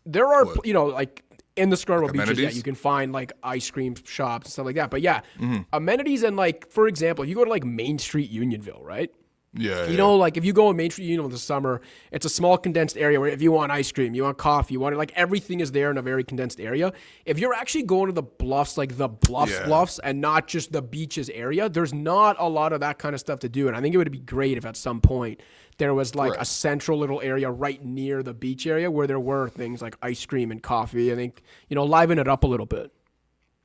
there are, in the Scarborough beaches, you can find ice cream shops and stuff like that. But amenities and for example, if you go to Main Street Unionville, right? Yeah. If you go on Main Street Union in the summer, it's a small condensed area where if you want ice cream, you want coffee, you want everything is there in a very condensed area. If you're actually going to the Bluffs, the Bluffs, and not just the beaches area, there's not a lot of that kind of stuff to do. And I think it would be great if at some point there was a central little area right near the beach area where there were things like ice cream and coffee. I think, liven it up a little bit.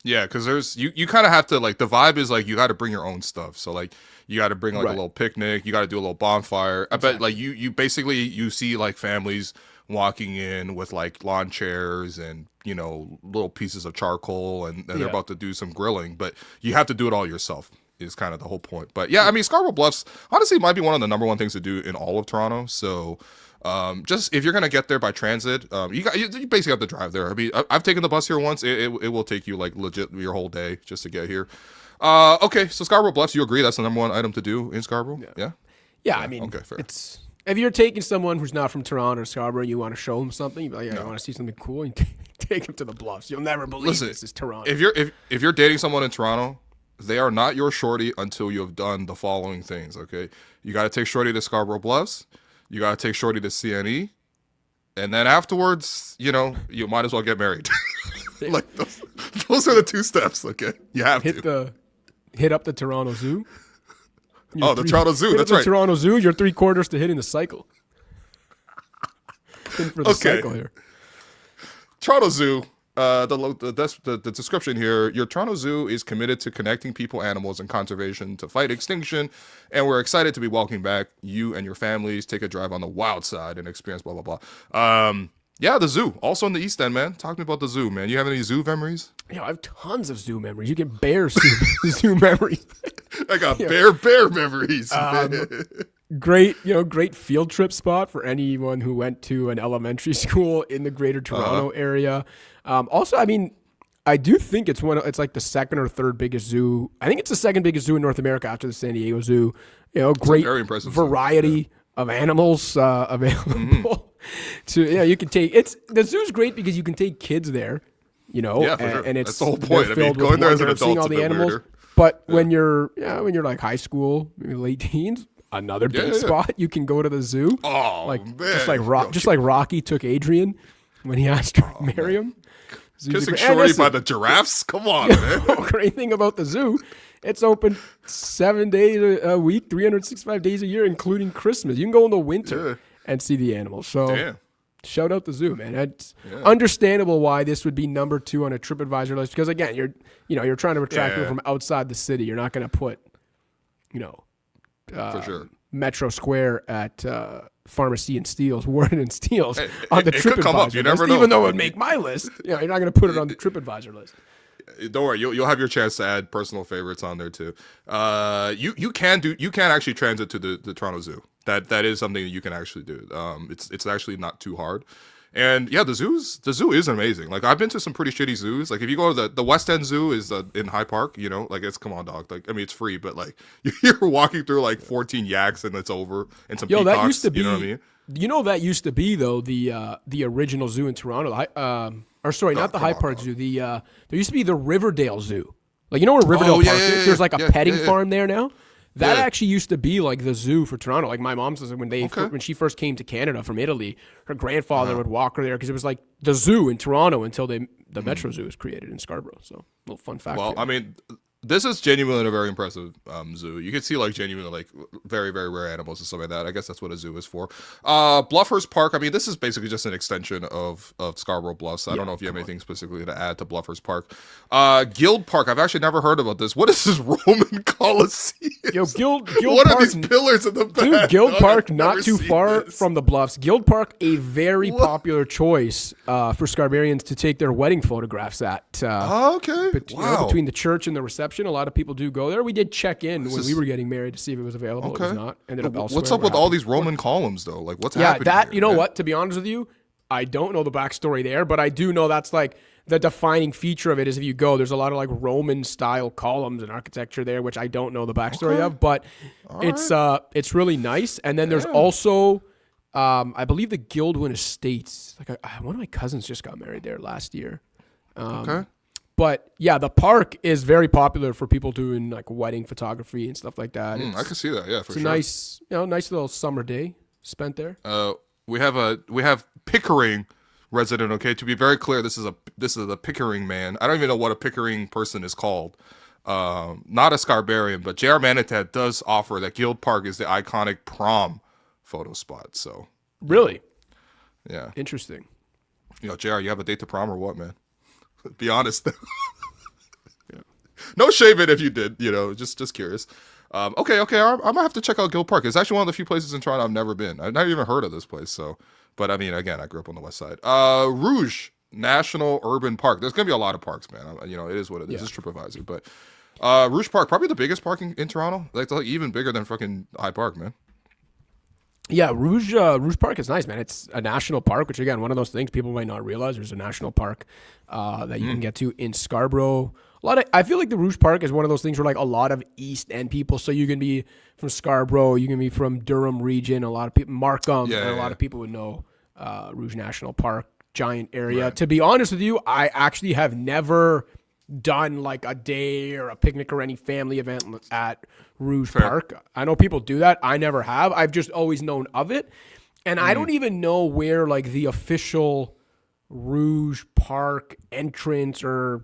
Yeah, because there's you kind of have to the vibe is you got to bring your own stuff. So you got to bring a little picnic. You got to do a little bonfire. Exactly. I bet you basically you see families walking in with lawn chairs and little pieces of charcoal and they're about to do some grilling. But you have to do it all yourself is kind of the whole point. But yeah, I mean Scarborough Bluffs honestly might be one of the number one things to do in all of Toronto. So. Just if you're gonna get there by transit, you basically have to drive there. I mean, I've taken the bus here once. It will take you legit your whole day just to get here. Okay, so Scarborough Bluffs, you agree that's the number one item to do in Scarborough? Yeah. I mean, okay, fair. It's if you're taking someone who's not from Toronto or Scarborough, you want to show them something. You're like, I want to see something cool. And take them to the Bluffs. You'll never believe this is Toronto. If you're dating someone in Toronto, they are not your shorty until you have done the following things. Okay, you got to take shorty to Scarborough Bluffs. You got to take shorty to CNE. And then afterwards, you might as well get married. Those are the two steps, okay? You have to. Hit up the Toronto Zoo. The Toronto Zoo, that's right. The Toronto Zoo, you're 3/4 to hitting the cycle. In for the cycle here. Toronto Zoo. The description here, your Toronto Zoo is committed to connecting people, animals, and conservation to fight extinction, and we're excited to be welcoming back you and your families. Take a drive on the wild side and experience blah, blah, blah. The zoo, also in the East End, man. Talk to me about the zoo, man. You have any zoo memories? I have tons of zoo memories. You get bear zoo memories. I got bear memories. Great field trip spot for anyone who went to an elementary school in the greater Toronto area. Also, I mean, I do think it's the second or third biggest zoo. I think it's the second biggest zoo in North America after the San Diego Zoo. Great very impressive variety of animals available. You can take the zoo's great because you can take kids there. And it's that's the whole point. I mean, going there as an adult seeing all the animals. Weirder. But when you're high school, maybe late teens, another big spot you can go to the zoo. Oh, man. Just like Rocky took Adrian when he asked her to marry him. Kissing shorty by the giraffes? Come on, man. Great thing about the zoo, it's open 7 days a week, 365 days a year, including Christmas. You can go in the winter and see the animals. So shout out the zoo, man. It's understandable why this would be number 2 on a TripAdvisor list because again, you're trying to attract people from outside the city. You're not going to put, for sure. Metro Square at Pharmacy and Steeles, Warden and Steeles on the TripAdvisor list. You never know. Even though it would make my list, you're not going to put it on the TripAdvisor list. Don't worry, you'll have your chance to add personal favorites on there too. You can actually transit to the Toronto Zoo. That is something that you can actually do. It's actually not too hard. And yeah, the zoo is amazing. Like I've been to some pretty shitty zoos. Like if you go to the West End Zoo is in High Park, you know, like it's come on dog. Like I mean it's free, but like you're walking through like 14 yaks and it's over and some peacocks. That used to be. You know what I mean? You know that used to be though the original zoo in Toronto. Not the High Park Zoo. There used to be the Riverdale Zoo. Like you know where Riverdale Park is? There's like a petting farm there now. That actually used to be like the zoo for Toronto. Like my mom says when she first came to Canada from Italy, her grandfather would walk her there because it was like the zoo in Toronto until the Metro Zoo was created in Scarborough. So a little fun fact. Well, I mean, this is genuinely a very impressive zoo. You can see like genuinely like very, very rare animals and stuff like that. I guess that's what a zoo is for. Bluffers Park. I mean, this is basically just an extension of Scarborough Bluffs. I don't know if you have anything specifically to add to Bluffers Park. Guild Park. I've actually never heard about this. What is this Roman Coliseum? Yo, Guild what Park, are these pillars in the back? Dude, Guild Park, not too far from the Bluffs. Guild Park, a very popular choice for Scarbarians to take their wedding photographs at. Okay. Between the church and the reception, a lot of people do go there. We did check in when we were getting married to see if it was available. Okay. It was not. Ended up elsewhere. What's up with all these Roman columns though? Like what's happening? Yeah, here, you know man? what? To be honest with you, I don't know the backstory there, but I do know that's like the defining feature of it is if you go, there's a lot of like Roman style columns and architecture there, which I don't know the backstory of, but it's really nice. And then there's also I believe the Guildwood Estates. Like one of my cousins just got married there last year. But yeah, the park is very popular for people doing like wedding photography and stuff like that. I can see that. Yeah, for sure. It's a nice little summer day spent there. We have Pickering resident. Okay, to be very clear, this is a Pickering man. I don't even know what a Pickering person is called. Not a Scarbarian, but JR Manitat does offer that Guild Park is the iconic prom photo spot. So really, yeah, interesting. You know, JR, you have a date to prom or what, man? Be honest. No shame it if you did. You know, just curious. Okay. I'm gonna have to check out Guild Park. It's actually one of the few places in Toronto I've never been. I've never even heard of this place. So, but I mean, again, I grew up on the west side. Rouge National Urban Park. There's gonna be a lot of parks, man. You know, it is what it is. It's TripAdvisor, but Rouge Park, probably the biggest park in Toronto. Like even bigger than fucking High Park, man. Yeah, Rouge Park is nice, man. It's a national park, which again, one of those things people might not realize. There's a national park that you can get to in Scarborough. I feel like the Rouge Park is one of those things where like a lot of East End people. So you can be from Scarborough, you can be from Durham region. A lot of people, Markham, and a lot of people would know Rouge National Park, giant area. Right. To be honest with you, I actually have never done like a day or a picnic or any family event at Rouge Park. I know people do that. I never have. I've just always known of it. And I don't even know where like the official Rouge Park entrance or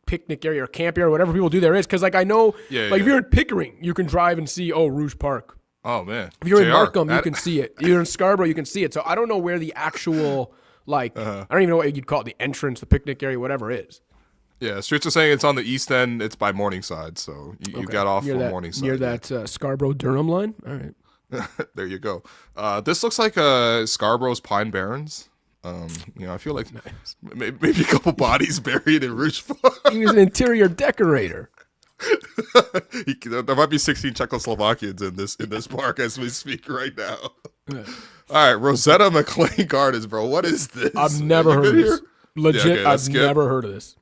picnic area or camp area or whatever people do there is. Because like I know if you're in Pickering, you can drive and see, Rouge Park. Oh, man. If you're in Markham, you can see it. If you're in Scarborough, you can see it. So I don't know where the actual like, I don't even know what you'd call it, the entrance, the picnic area, whatever it is. Yeah, Streets are saying it's on the east end. It's by Morningside, so you got off from Morningside. Near that Scarborough-Durham line? All right. There you go. This looks like Scarborough's Pine Barrens. You know, I feel like maybe a couple bodies buried in Rouge Park. He was an interior decorator. There might be 16 Czechoslovakians in this park as we speak right now. All right, Rosetta McLean Gardens, bro. What is this? I've never heard of this. Legit, I've never heard of this.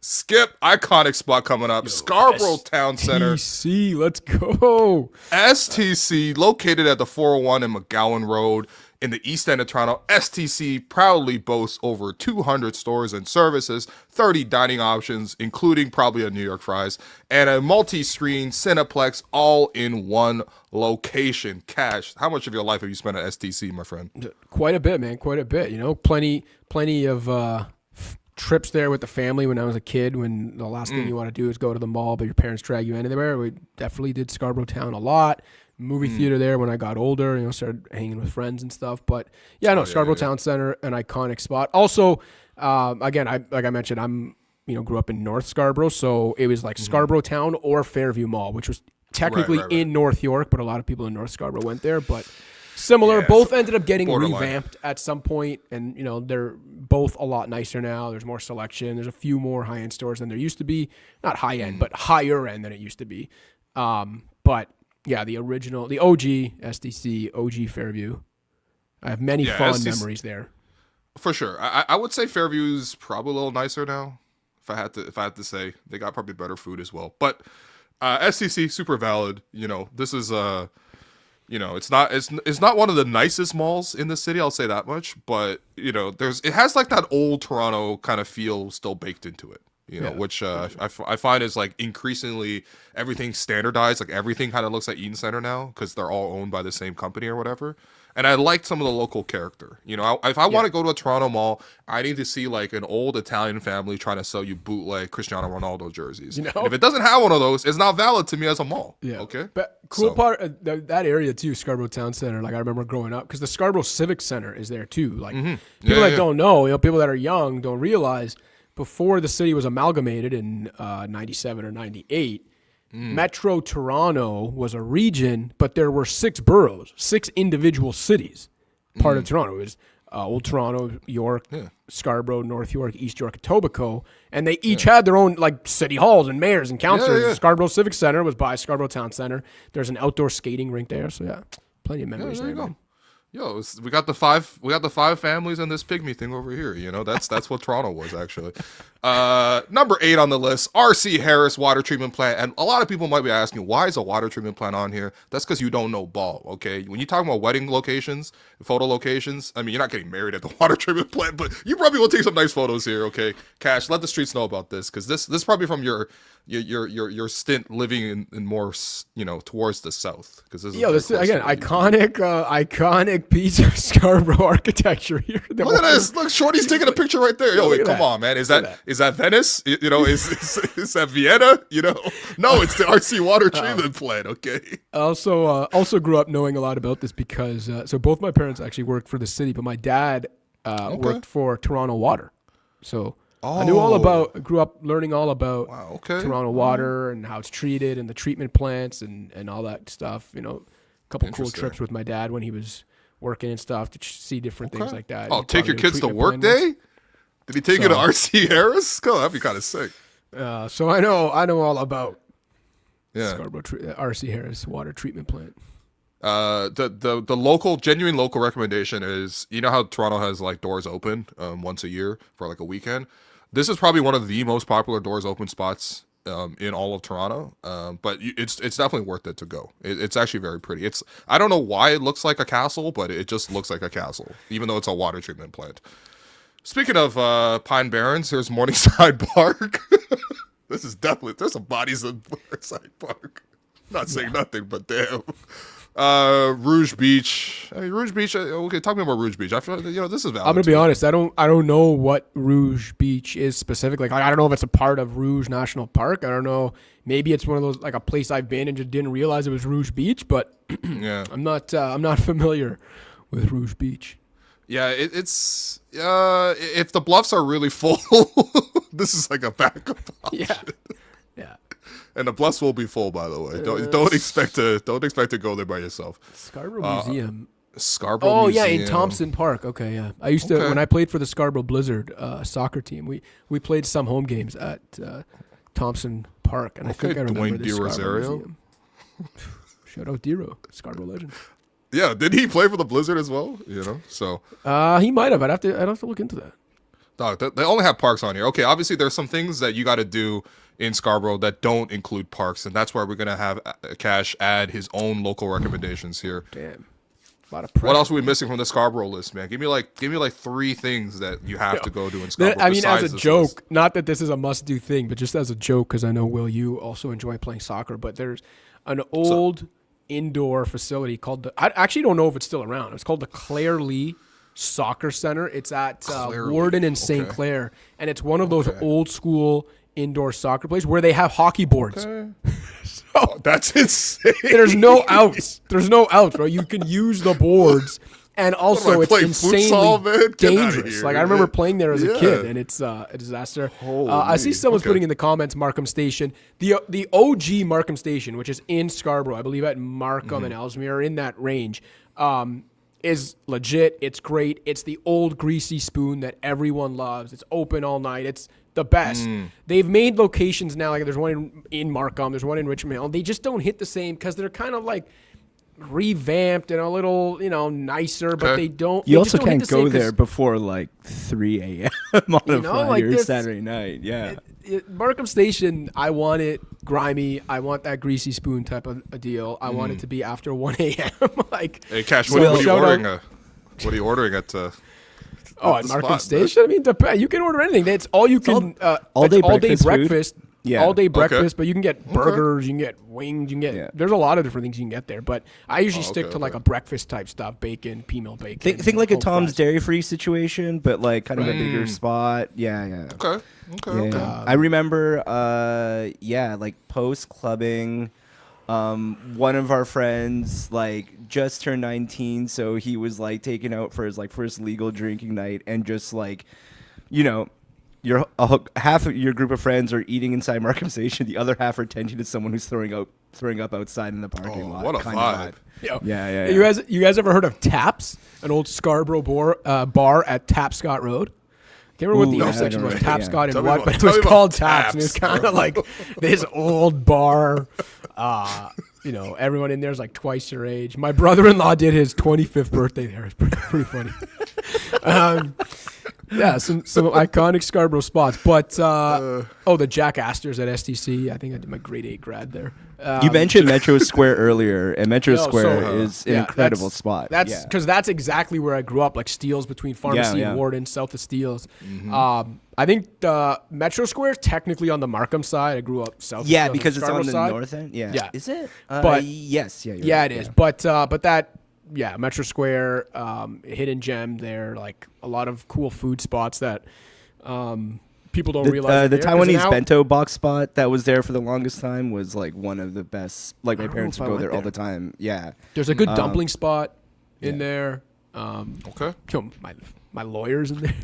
Skip, iconic spot coming up. Scarborough Town Center. STC, let's go. STC, located at the 401 and McGowan Road in the east end of Toronto. STC proudly boasts over 200 stores and services, 30 dining options, including probably a New York Fries, and a multi-screen Cineplex all in one location. Cash, how much of your life have you spent at STC, my friend? Quite a bit, man. Quite a bit. You know, plenty of trips there with the family when I was a kid, when the last thing you want to do is go to the mall, but your parents drag you anywhere. We definitely did Scarborough Town a lot. Movie theater there when I got older, you know, started hanging with friends and stuff. But yeah, no, Scarborough Town Center, an iconic spot. Also, again, like I mentioned, I'm, grew up in North Scarborough, so it was like Scarborough Town or Fairview Mall, which was technically in North York, but a lot of people in North Scarborough went there. But Similar. Yeah, Both ended up getting borderline. revamped at some point, and they're both a lot nicer now. There's more selection. There's a few more high-end stores than there used to be. Not high-end, but higher end than it used to be. But yeah, the original, the OG SDC, OG Fairview. I have many fond memories there. For sure. I would say Fairview's probably a little nicer now. If I had to say, they got probably better food as well. But SCC, super valid. This is it's not one of the nicest malls in the city. I'll say that much. But it has like that old Toronto kind of feel still baked into it. Which I find is like increasingly everything standardized. Like everything kind of looks like Eaton Center now because they're all owned by the same company or whatever. And I like some of the local character. If I want to go to a Toronto mall, I need to see like an old Italian family trying to sell you bootleg Cristiano Ronaldo jerseys. And if it doesn't have one of those, it's not valid to me as a mall. Yeah. Okay. But part of that area too, Scarborough Town Center. Like I remember growing up because the Scarborough Civic Center is there too. Like people that don't know, people that are young don't realize before the city was amalgamated in 97 or 98. Metro Toronto was a region, but there were 6 boroughs, 6 individual cities. Part of Toronto. It was Old Toronto, York, Scarborough, North York, East York, Etobicoke, and they each had their own like city halls and mayors and councillors. Scarborough Civic Center was by Scarborough Town Center. There's an outdoor skating rink there, so plenty of memories there. Man. Yo, we got the five families and this pygmy thing over here. That's what Toronto was actually. Number 8 on the list, RC Harris water treatment plant. And a lot of people might be asking, why is a water treatment plant on here? That's because you don't know ball, okay? When you talk about wedding locations, photo locations, I mean, you're not getting married at the water treatment plant, but you probably will take some nice photos here, okay? Cash, let the streets know about this because this is probably from your stint living in more towards the south because this is again iconic piece of Scarborough architecture here. Look at this! Look, Shorty's taking a picture right there. Yo, wait, come on, man! Is that Venice? Is that Vienna? No, it's the RC water treatment plant. Okay. Also grew up knowing a lot about this because so both my parents actually worked for the city, but my dad worked for Toronto Water, so. I grew up learning all about Toronto water and how it's treated and the treatment plants and all that stuff. A couple cool trips with my dad when he was working and stuff to see different things like that. Oh, take your kids to work day? Did he take you to RC Harris? Cool, that'd be kind of sick. So I know all about Scarborough RC Harris water treatment plant. The genuine local recommendation is, how Toronto has like doors open once a year for like a weekend. This is probably one of the most popular doors open spots in all of Toronto, but it's definitely worth it to go. It's actually very pretty. I don't know why it looks like a castle, but it just looks like a castle, even though it's a water treatment plant. Speaking of Pine Barrens, here's Morningside Park. There's some bodies in Morningside Park. Not saying nothing, but damn. Rouge Beach. Rouge Beach. Okay, talk to me about Rouge Beach. I feel this is valid. I'm gonna be honest. I don't know what Rouge Beach is specifically. Like, I don't know if it's a part of Rouge National Park. I don't know. Maybe it's one of those like a place I've been and just didn't realize it was Rouge Beach. But I'm not familiar with Rouge Beach. Yeah, it's if the bluffs are really full, this is like a backup option. Yeah. And the bluffs will be full, by the way. Don't expect to go there by yourself. Scarborough Museum. Scarborough Museum. Oh yeah, in Thompson Park. Okay, yeah. I used to when I played for the Scarborough Blizzard soccer team. We played some home games at Thompson Park, and I think I remember this Scarborough Museum. Shout out Dero, Scarborough legend. Yeah, did he play for the Blizzard as well? So he might have. I'd have to look into that. Dog, they only have parks on here. Okay, obviously there's some things that you got to do in Scarborough that don't include parks, and that's why we're gonna have Cash add his own local recommendations here. Damn, a lot of pressure. What else are we missing from the Scarborough list, man? Give me like 3 things that you have to go do in Scarborough. I mean, as a joke, not that this is a must-do thing, but just as a joke, because I know Will, you also enjoy playing soccer. But there's an old indoor facility called I actually don't know if it's still around. It's called the Claire Lee Soccer Center. It's at Warden and St. Clair, and it's one of those old school indoor soccer places where they have hockey boards. That's insane. There's no outs, bro. You can use the boards And also, it's play insanely futsal, man? Get outta dangerous. here, Like, I remember man. playing there as a Yeah. kid, and it's a disaster. Holy, I see someone's okay. putting in the comments Markham Station. The OG Markham Station, which is in Scarborough, I believe at Markham and Ellesmere, in that range, is legit. It's great. It's the old greasy spoon that everyone loves. It's open all night. It's the best. They've made locations now. Like, there's one in Markham. There's one in Richmond Hill. They just don't hit the same because they're kind of like revamped and a little, nicer, but Okay. they don't. You they also just don't hit can't the same go 'cause there before like 3 a.m. on a know, Friday like or this- Saturday night. Yeah. Markham Station, I want it grimy. I want that greasy spoon type of a deal. I want it to be after 1 a.m. Like, Hey, Cash, So what are you shout out- ordering? What are you ordering at? at the Markham spot, Station, I mean, you can order anything. It's all you can. all-day it's all-day breakfast food? breakfast. Yeah. All day Okay. breakfast, but you can get burgers, you can get wings, you can get. Yeah. There's a lot of different things you can get there, but I usually Oh, stick okay, to like okay. a breakfast type stuff: bacon, pea-meal bacon. Think like a home Tom's fries. Dairy Free situation, but like kind of a bigger spot. Yeah, yeah. Okay. Okay. Yeah. I remember, like post clubbing, one of our friends like just turned 19, so he was like taken out for his like first legal drinking night, and just like, half of your group of friends are eating inside Markham Station, the other half are tending to someone who's throwing up outside in the parking lot. what a kinda vibe. Yo. Yeah. You guys ever heard of Taps, an old Scarborough bar at Tapscott Road? Can't remember what Ooh, the I intersection don't was, remember, Tapscott and Tell me what, about- but it tell was me about called Taps, and it was Taps, kind of like this old bar. Everyone in there is like twice your age. My brother-in-law did his 25th birthday there. It's pretty funny. Some iconic Scarborough spots, but the Jack Astor's at STC. I think I did my grade 8 grad there. You mentioned Metro Square earlier, and Metro No, Square so, is an incredible spot. That's because that's exactly where I grew up, like Steeles between Pharmacy Yeah. and Warden, south of Steeles. I think Metro Square is technically on the Markham side. I grew up south. Yeah, of because it's on the side. north end. Yeah. Yeah. Is it? But- yes. Yeah. Yeah, it is. But that Metro Square, hidden gem there, like a lot of cool food spots that people don't realize. The are there, 'cause Taiwanese now- bento box spot that was there for the longest time was like one of the best. Like my I don't know parents if I would go went there all there. the time. Yeah. There's a good dumpling spot in yeah. there. Okay. My lawyer's in there.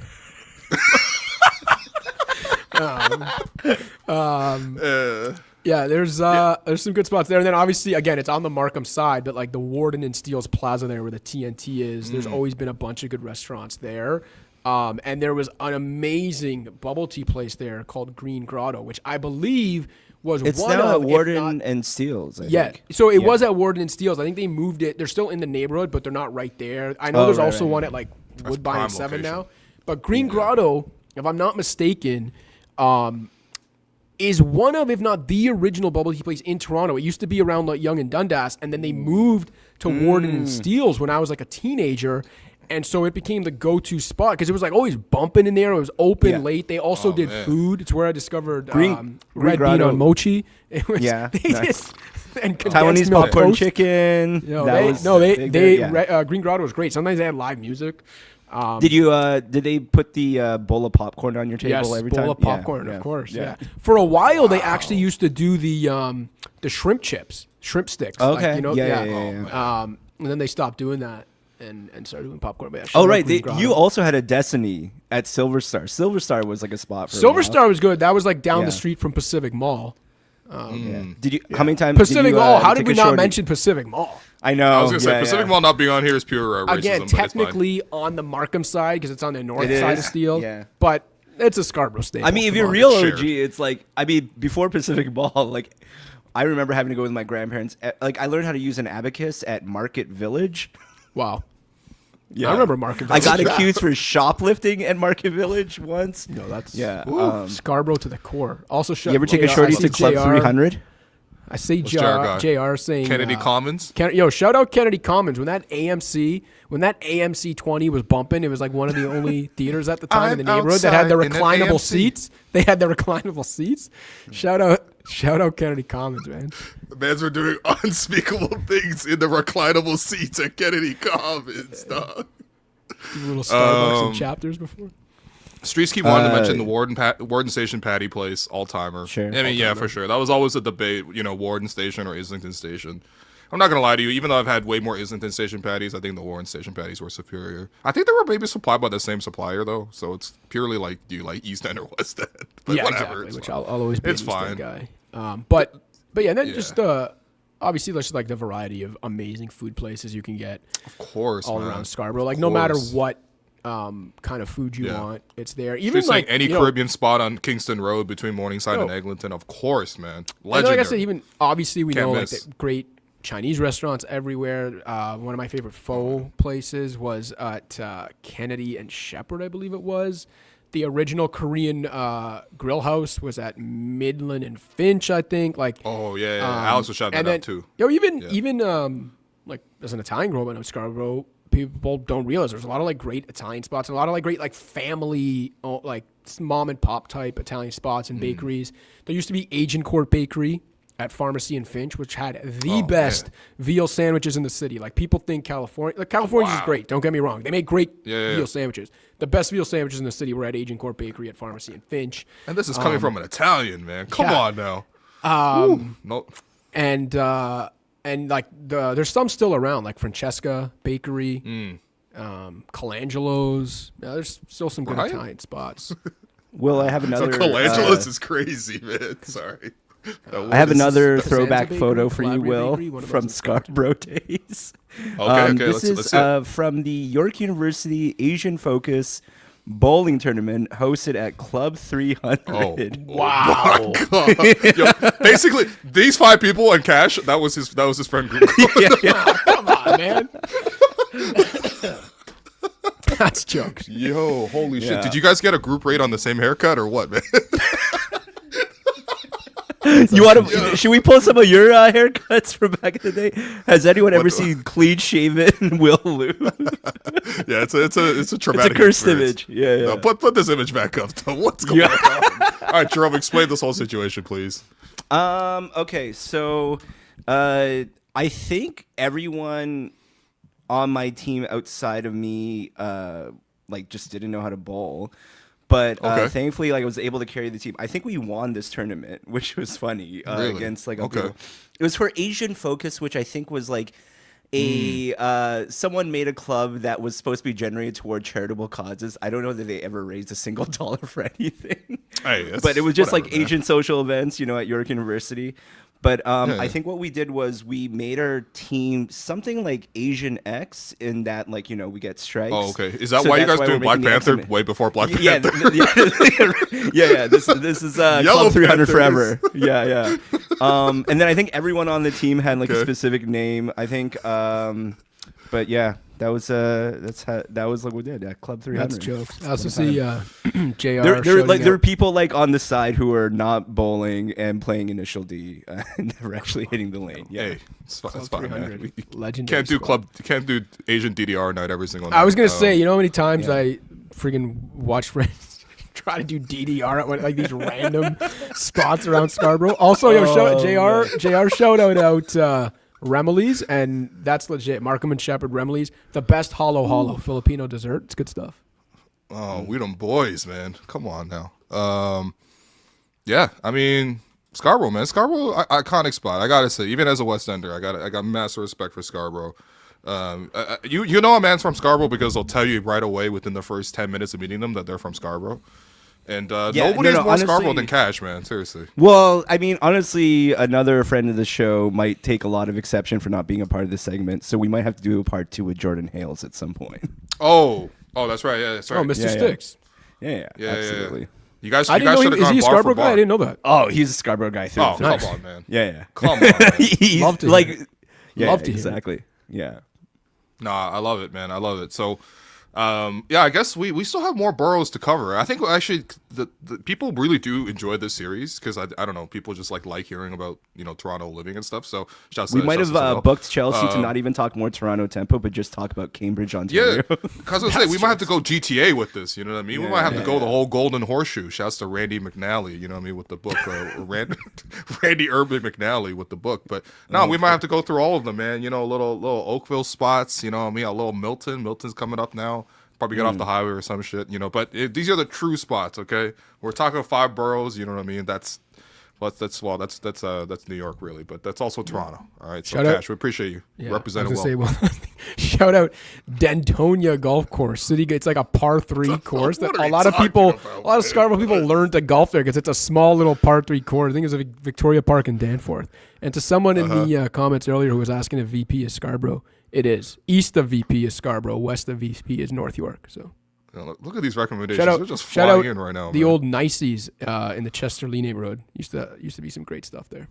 Yeah, there's some good spots there, and then obviously again it's on the Markham side, but like the Warden and Steeles Plaza there where the TNT is, there's always been a bunch of good restaurants there, and there was an amazing bubble tea place there called Green Grotto, which I believe was It's one now of at if Warden not- and Steeles. I yeah, think. so it Yeah. was at Warden and Steeles. I think they moved it. They're still in the neighborhood, but they're not right there. I know Oh, there's right, also right. one at like Woodbine prime and 7 location. now, but Green Grotto, if I'm not mistaken, is one of, if not the original bubble tea place in Toronto. It used to be around like Yonge and Dundas, and then they moved to Warden and Steeles when I was like a teenager. And so it became the go-to spot because it was like always bumping in there. It was open Yeah. late. They also did man. food. It's where I discovered Green red bean Grotto. on mochi. It was, Yeah, they nice. did, and condensed Taiwanese milk popcorn toast. chicken. No, that was big they there, yeah. Green Grotto was great. Sometimes they had live music. Did they put the bowl of popcorn on your table Yes, every bowl time? of popcorn, Yeah, of course. yeah. Yeah. For a while, they actually used to do the shrimp chips, shrimp sticks. Okay. Like, Yeah. And then they stopped doing that and started doing popcorn. But yeah, Oh shout out right, Green Grotto. you also had a Destiny at Silver Star. Silver Star was like a spot for a Silver while. Star was good. That was like down Yeah. the street from Pacific Mall. Yeah. Did you? How many times? Pacific did you, Mall. How did take we a not shorty? mention Pacific Mall? I know. I was gonna say yeah, Pacific yeah. Mall not being on here is pure racism. Again, but it's fine. technically on the Markham side because it's on the north It side of is, Steel. yeah. But it's a Scarborough staple. I mean, if Come you're on. real shared. OG, it's like before Pacific Mall, like I remember having to go with my grandparents. Like I learned how to use an abacus at Market Village. Wow. Yeah. I remember Market I Village. got accused for shoplifting at Market Village once. No, that's Yeah. Scarborough to the core. Also, You ever take a shorty to Club 300? I say What's JR got? JR saying Kennedy Commons. Shout out Kennedy Commons when that AMC 20 was bumping. It was like one of the only theaters at the time in the I'm neighborhood that had the outside in an reclinable AMC. seats. They had the reclinable seats. Shout out Kennedy Commons, man. The mans were doing unspeakable things in the reclinable seats at Kennedy Commons, dog. Little Starbucks and chapters before. Streets keep wanting to mention the Warden Station patty place, all timer. Sure. I mean, yeah, for sure. That was always a debate, Warden Station or Islington Station. I'm not gonna lie to you. Even though I've had way more Islington station patties, I think the Warren station patties were superior. I think they were maybe supplied by the same supplier though, so it's purely like, do you like East End or West End? But yeah, whatever, exactly. Which fine. I'll always be It's an East fine. End guy. But yeah, and then just obviously there's just like the variety of amazing food places you can get Of course, all man. around Scarborough. Like Of no matter course. what kind of food you want, it's there. Even Even like any you know, Caribbean spot on Kingston Road between Morningside and No. Eglinton, of course, man. and Legendary. like I said, even obviously we Can't know like miss. the great Chinese restaurants everywhere. One of my favorite pho places was at Kennedy and Shepherd, I believe it was. The original Korean grill house was at Midland and Finch, I think. Like, Oh yeah. Alex was shouting and that then, out too. Yo, even like as an Italian growing up in Scarborough, people don't realize there's a lot of like great Italian spots and a lot of like great like family like mom and pop type Italian spots and bakeries. There used to be Agincourt Bakery at Pharmacy and Finch, which had the best veal sandwiches in the city. Like people think California's is great. Don't get me wrong; they make great veal sandwiches. The best veal sandwiches in the city were at Agincourt Bakery at Pharmacy and Finch. And this is coming from an Italian, man. Come yeah. on now. No. And like there's some still around, like Francesca Bakery, Colangelo's. Yeah, there's still some good Right? Italian spots. Will I have another? Colangelo's is crazy, man. Sorry. I have another Costanza throwback Bakery, photo for you, Calabria Will, Bakery, one of from those. Scarborough days. Okay, This let's is see it. from the York University Asian Focus bowling tournament hosted at Club 300. Oh, Wow. Yo, basically, these 5 people and Cash, that was his friend group. Come on, man. That's jokes. Yo, holy Yeah. shit. Did you guys get a group rate on the same haircut or what, man? You want to? Should we pull some of your haircuts from back in the day? Has anyone ever seen clean shaven Will Lou? Yeah, it's a It's a traumatic cursed experience. image. Yeah, yeah. No, put this image back up, though. What's going on? All right, Jerome, explain this whole situation, please. Okay, so I think everyone on my team outside of me like just didn't know how to bowl. But Okay. thankfully, like I was able to carry the team. I think we won this tournament, which was funny Really? against like Okay. people. It was for Asian Focus, which I think was like a someone made a club that was supposed to be generated toward charitable causes. I don't know that they ever raised a single dollar for anything. Hey, that's- But it was just whatever, like man. Asian social events, at York University. But I think what we did was we made our team something like Asian X in that, like, we get strikes. Oh, okay. Is that So why you that's guys we're doing Black making the X Panther in it. way before Black Yeah, Panther? yeah. This is Yellow Club 300 Panthers. forever. Yeah. And then I think everyone on the team had like a Okay. specific name. I think, but yeah, that was like what we did at Club 300. That's jokes. I also see JR. There are people like on the side who are not bowling and playing Initial D and never actually hitting the lane. Yeah. Hey, it's fine, man. 300. We Legendary can't do squad. can't do Asian DDR night every single night. I was gonna say, you know how many times yeah. I freaking watch friends try to do DDR at like these random spots around Scarborough. Also, JR shout out Remeli's, and that's legit. Markham and Shepherd Remeli's, the best hollow Filipino dessert. It's good stuff. Oh, we them boys, man. Come on now. Yeah, I mean Scarborough, man. Scarborough, iconic spot. I gotta say, even as a West Ender, I got massive respect for Scarborough. You know a man's from Scarborough because they'll tell you right away within the first 10 minutes of meeting them that they're from Scarborough. And nobody's more honestly- Scarborough than Cash, man. Seriously. Well, I mean, honestly, another friend of the show might take a lot of exception for not being a part of this segment, so we might have to do a part 2 with Jordan Hales at some point. Oh, that's right. Yeah, that's right. Oh, Mr. Yeah. Sticks. Yeah, Yeah, absolutely. yeah. You guys, I you didn't guys know should have is gone he a bar Scarborough for guy? I bar. didn't know that. Oh, he's a Scarborough guy through. Oh, and through. come on, man. Yeah. Come on, man. He's Love to hear like, it. yeah, Love to hear it. exactly. Yeah. Nah, I love it, man. I love it. So, yeah, I guess we still have more boroughs to cover. I think actually the people really do enjoy this series because I don't know, people just like hearing about Toronto living and stuff. So shouts We to- might shouts have to Saville. booked Chelsea to not even talk more Toronto tempo, but just talk about Cambridge, Ontario. Yeah, because I was saying we might have to go GTA with this. You know what I mean? We might have to go the whole Golden Horseshoe. Shouts to Randy McNally. You know what I mean with the book, Randy Urban McNally with the book. But no, we might have to go through all of them, man. Little Oakville spots. You know what I mean? A little Milton. Milton's coming up now. Probably get off the highway or some shit. But these are the true spots. Okay, we're talking 5 boroughs. You know what I mean? Well, that's New York, really, but that's also Toronto. All right, so Shout out- Cash, we appreciate you. Yeah, Representing I was well. gonna say, shout out Dentonia Golf Course. It's like a par 3 course that What are a you lot of talking people, about, a lot of Scarborough people learn to golf there because it's a small little par 3 course. I think it's a Victoria Park in Danforth. And to someone in the comments earlier who was asking if VP is Scarborough, it is. East of VP is Scarborough. West of VP is North York. So Look at these recommendations. shout out, They're just shout flying out in right now. the man. old Niceys in the Chester Lee neighborhood. Used to be some great stuff there.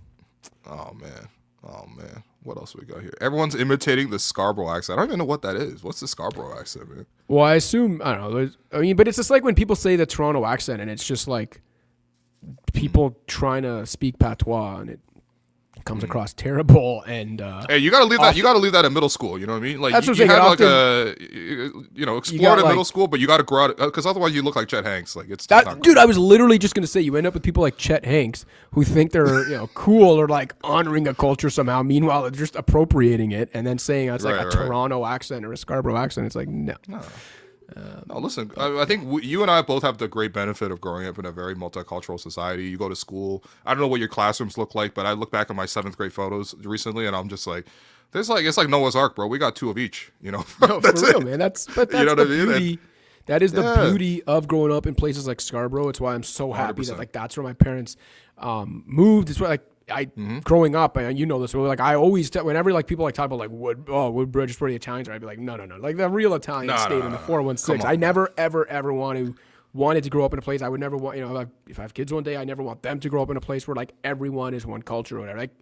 Oh man. What else we got here? Everyone's imitating the Scarborough accent. I don't even know what that is. What's the Scarborough accent, man? Well, I assume I don't know. But it's just like when people say the Toronto accent, and it's just like people trying to speak patois, and it comes across terrible. And Hey, you gotta leave that. You gotta leave that in middle school. You know what I mean? Like That's you, what I'm you saying, have like explore it in middle school, but you gotta grow out because otherwise you look like Chet Hanks. Like it's just not dude, I was literally just gonna say you end up with people like Chet Hanks who think they're cool or like honoring a culture somehow. Meanwhile, they're just appropriating it and then saying it's like a Toronto accent or a Scarborough accent. It's like no. No, listen. I think you and I both have the great benefit of growing up in a very multicultural society. You go to school. I don't know what your classrooms look like, but I look back at my 7th grade photos recently, and I'm just like, it's like Noah's Ark, bro. We got 2 of each. You know, No, for real, man. That's you know what I the mean? beauty. That is the beauty of growing up in places like Scarborough. It's why I'm so happy 100%. that like that's where my parents moved. It's where like growing up, and you know this. Like I always whenever like people like talk about like Woodbridge is where the Italians are, I'd be like no. Like the real Italians stayed in the 416. I never ever wanted to grow up in a place. I would never want if I have kids one day, I never want them to grow up in a place where like everyone is one culture or whatever. Like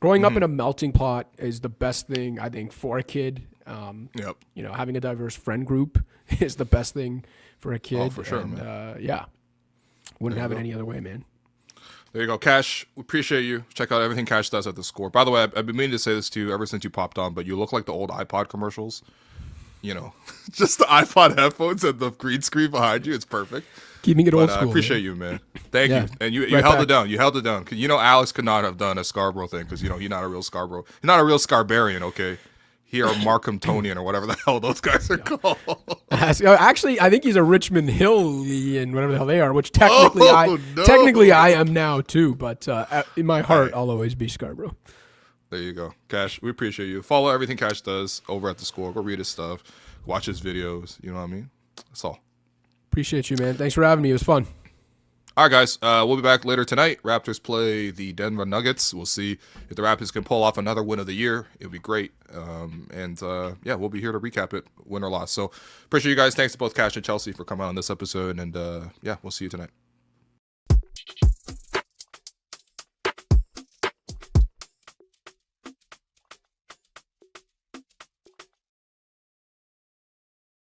growing up in a melting pot is the best thing I think for a kid. Yep. Having a diverse friend group is the best thing for a kid. Oh, for sure, man. Wouldn't have it any other way, man. There you go, Cash. We appreciate you. Check out everything Cash does at theScore. By the way, I've been meaning to say this to you ever since you popped on, but you look like the old iPod commercials. Just the iPod headphones and the green screen behind you. It's perfect. Keeping it old But I school. appreciate you, man. Thank Yeah. you. And you Right held back. it down. You held it down. 'Cause Alex could not have done a Scarborough thing because, you're not a real Scarborough. You're not a real Scarbarian, okay? He or Markham-tonian or whatever the hell those guys are called. Actually, I think he's a Richmond Hillian, whatever the hell they are, which technically no. I am now too. But in my heart, I'll always be Scarborough. There you go. Cash, we appreciate you. Follow everything Cash does over at theScore. Go read his stuff. Watch his videos. You know what I mean? That's all. Appreciate you, man. Thanks for having me. It was fun. All right, guys. We'll be back later tonight. Raptors play the Denver Nuggets. We'll see if the Raptors can pull off another win of the year. It'll be great. We'll be here to recap it, win or loss. So appreciate you guys. Thanks to both Cash and Chelsea for coming on this episode. And we'll see you tonight.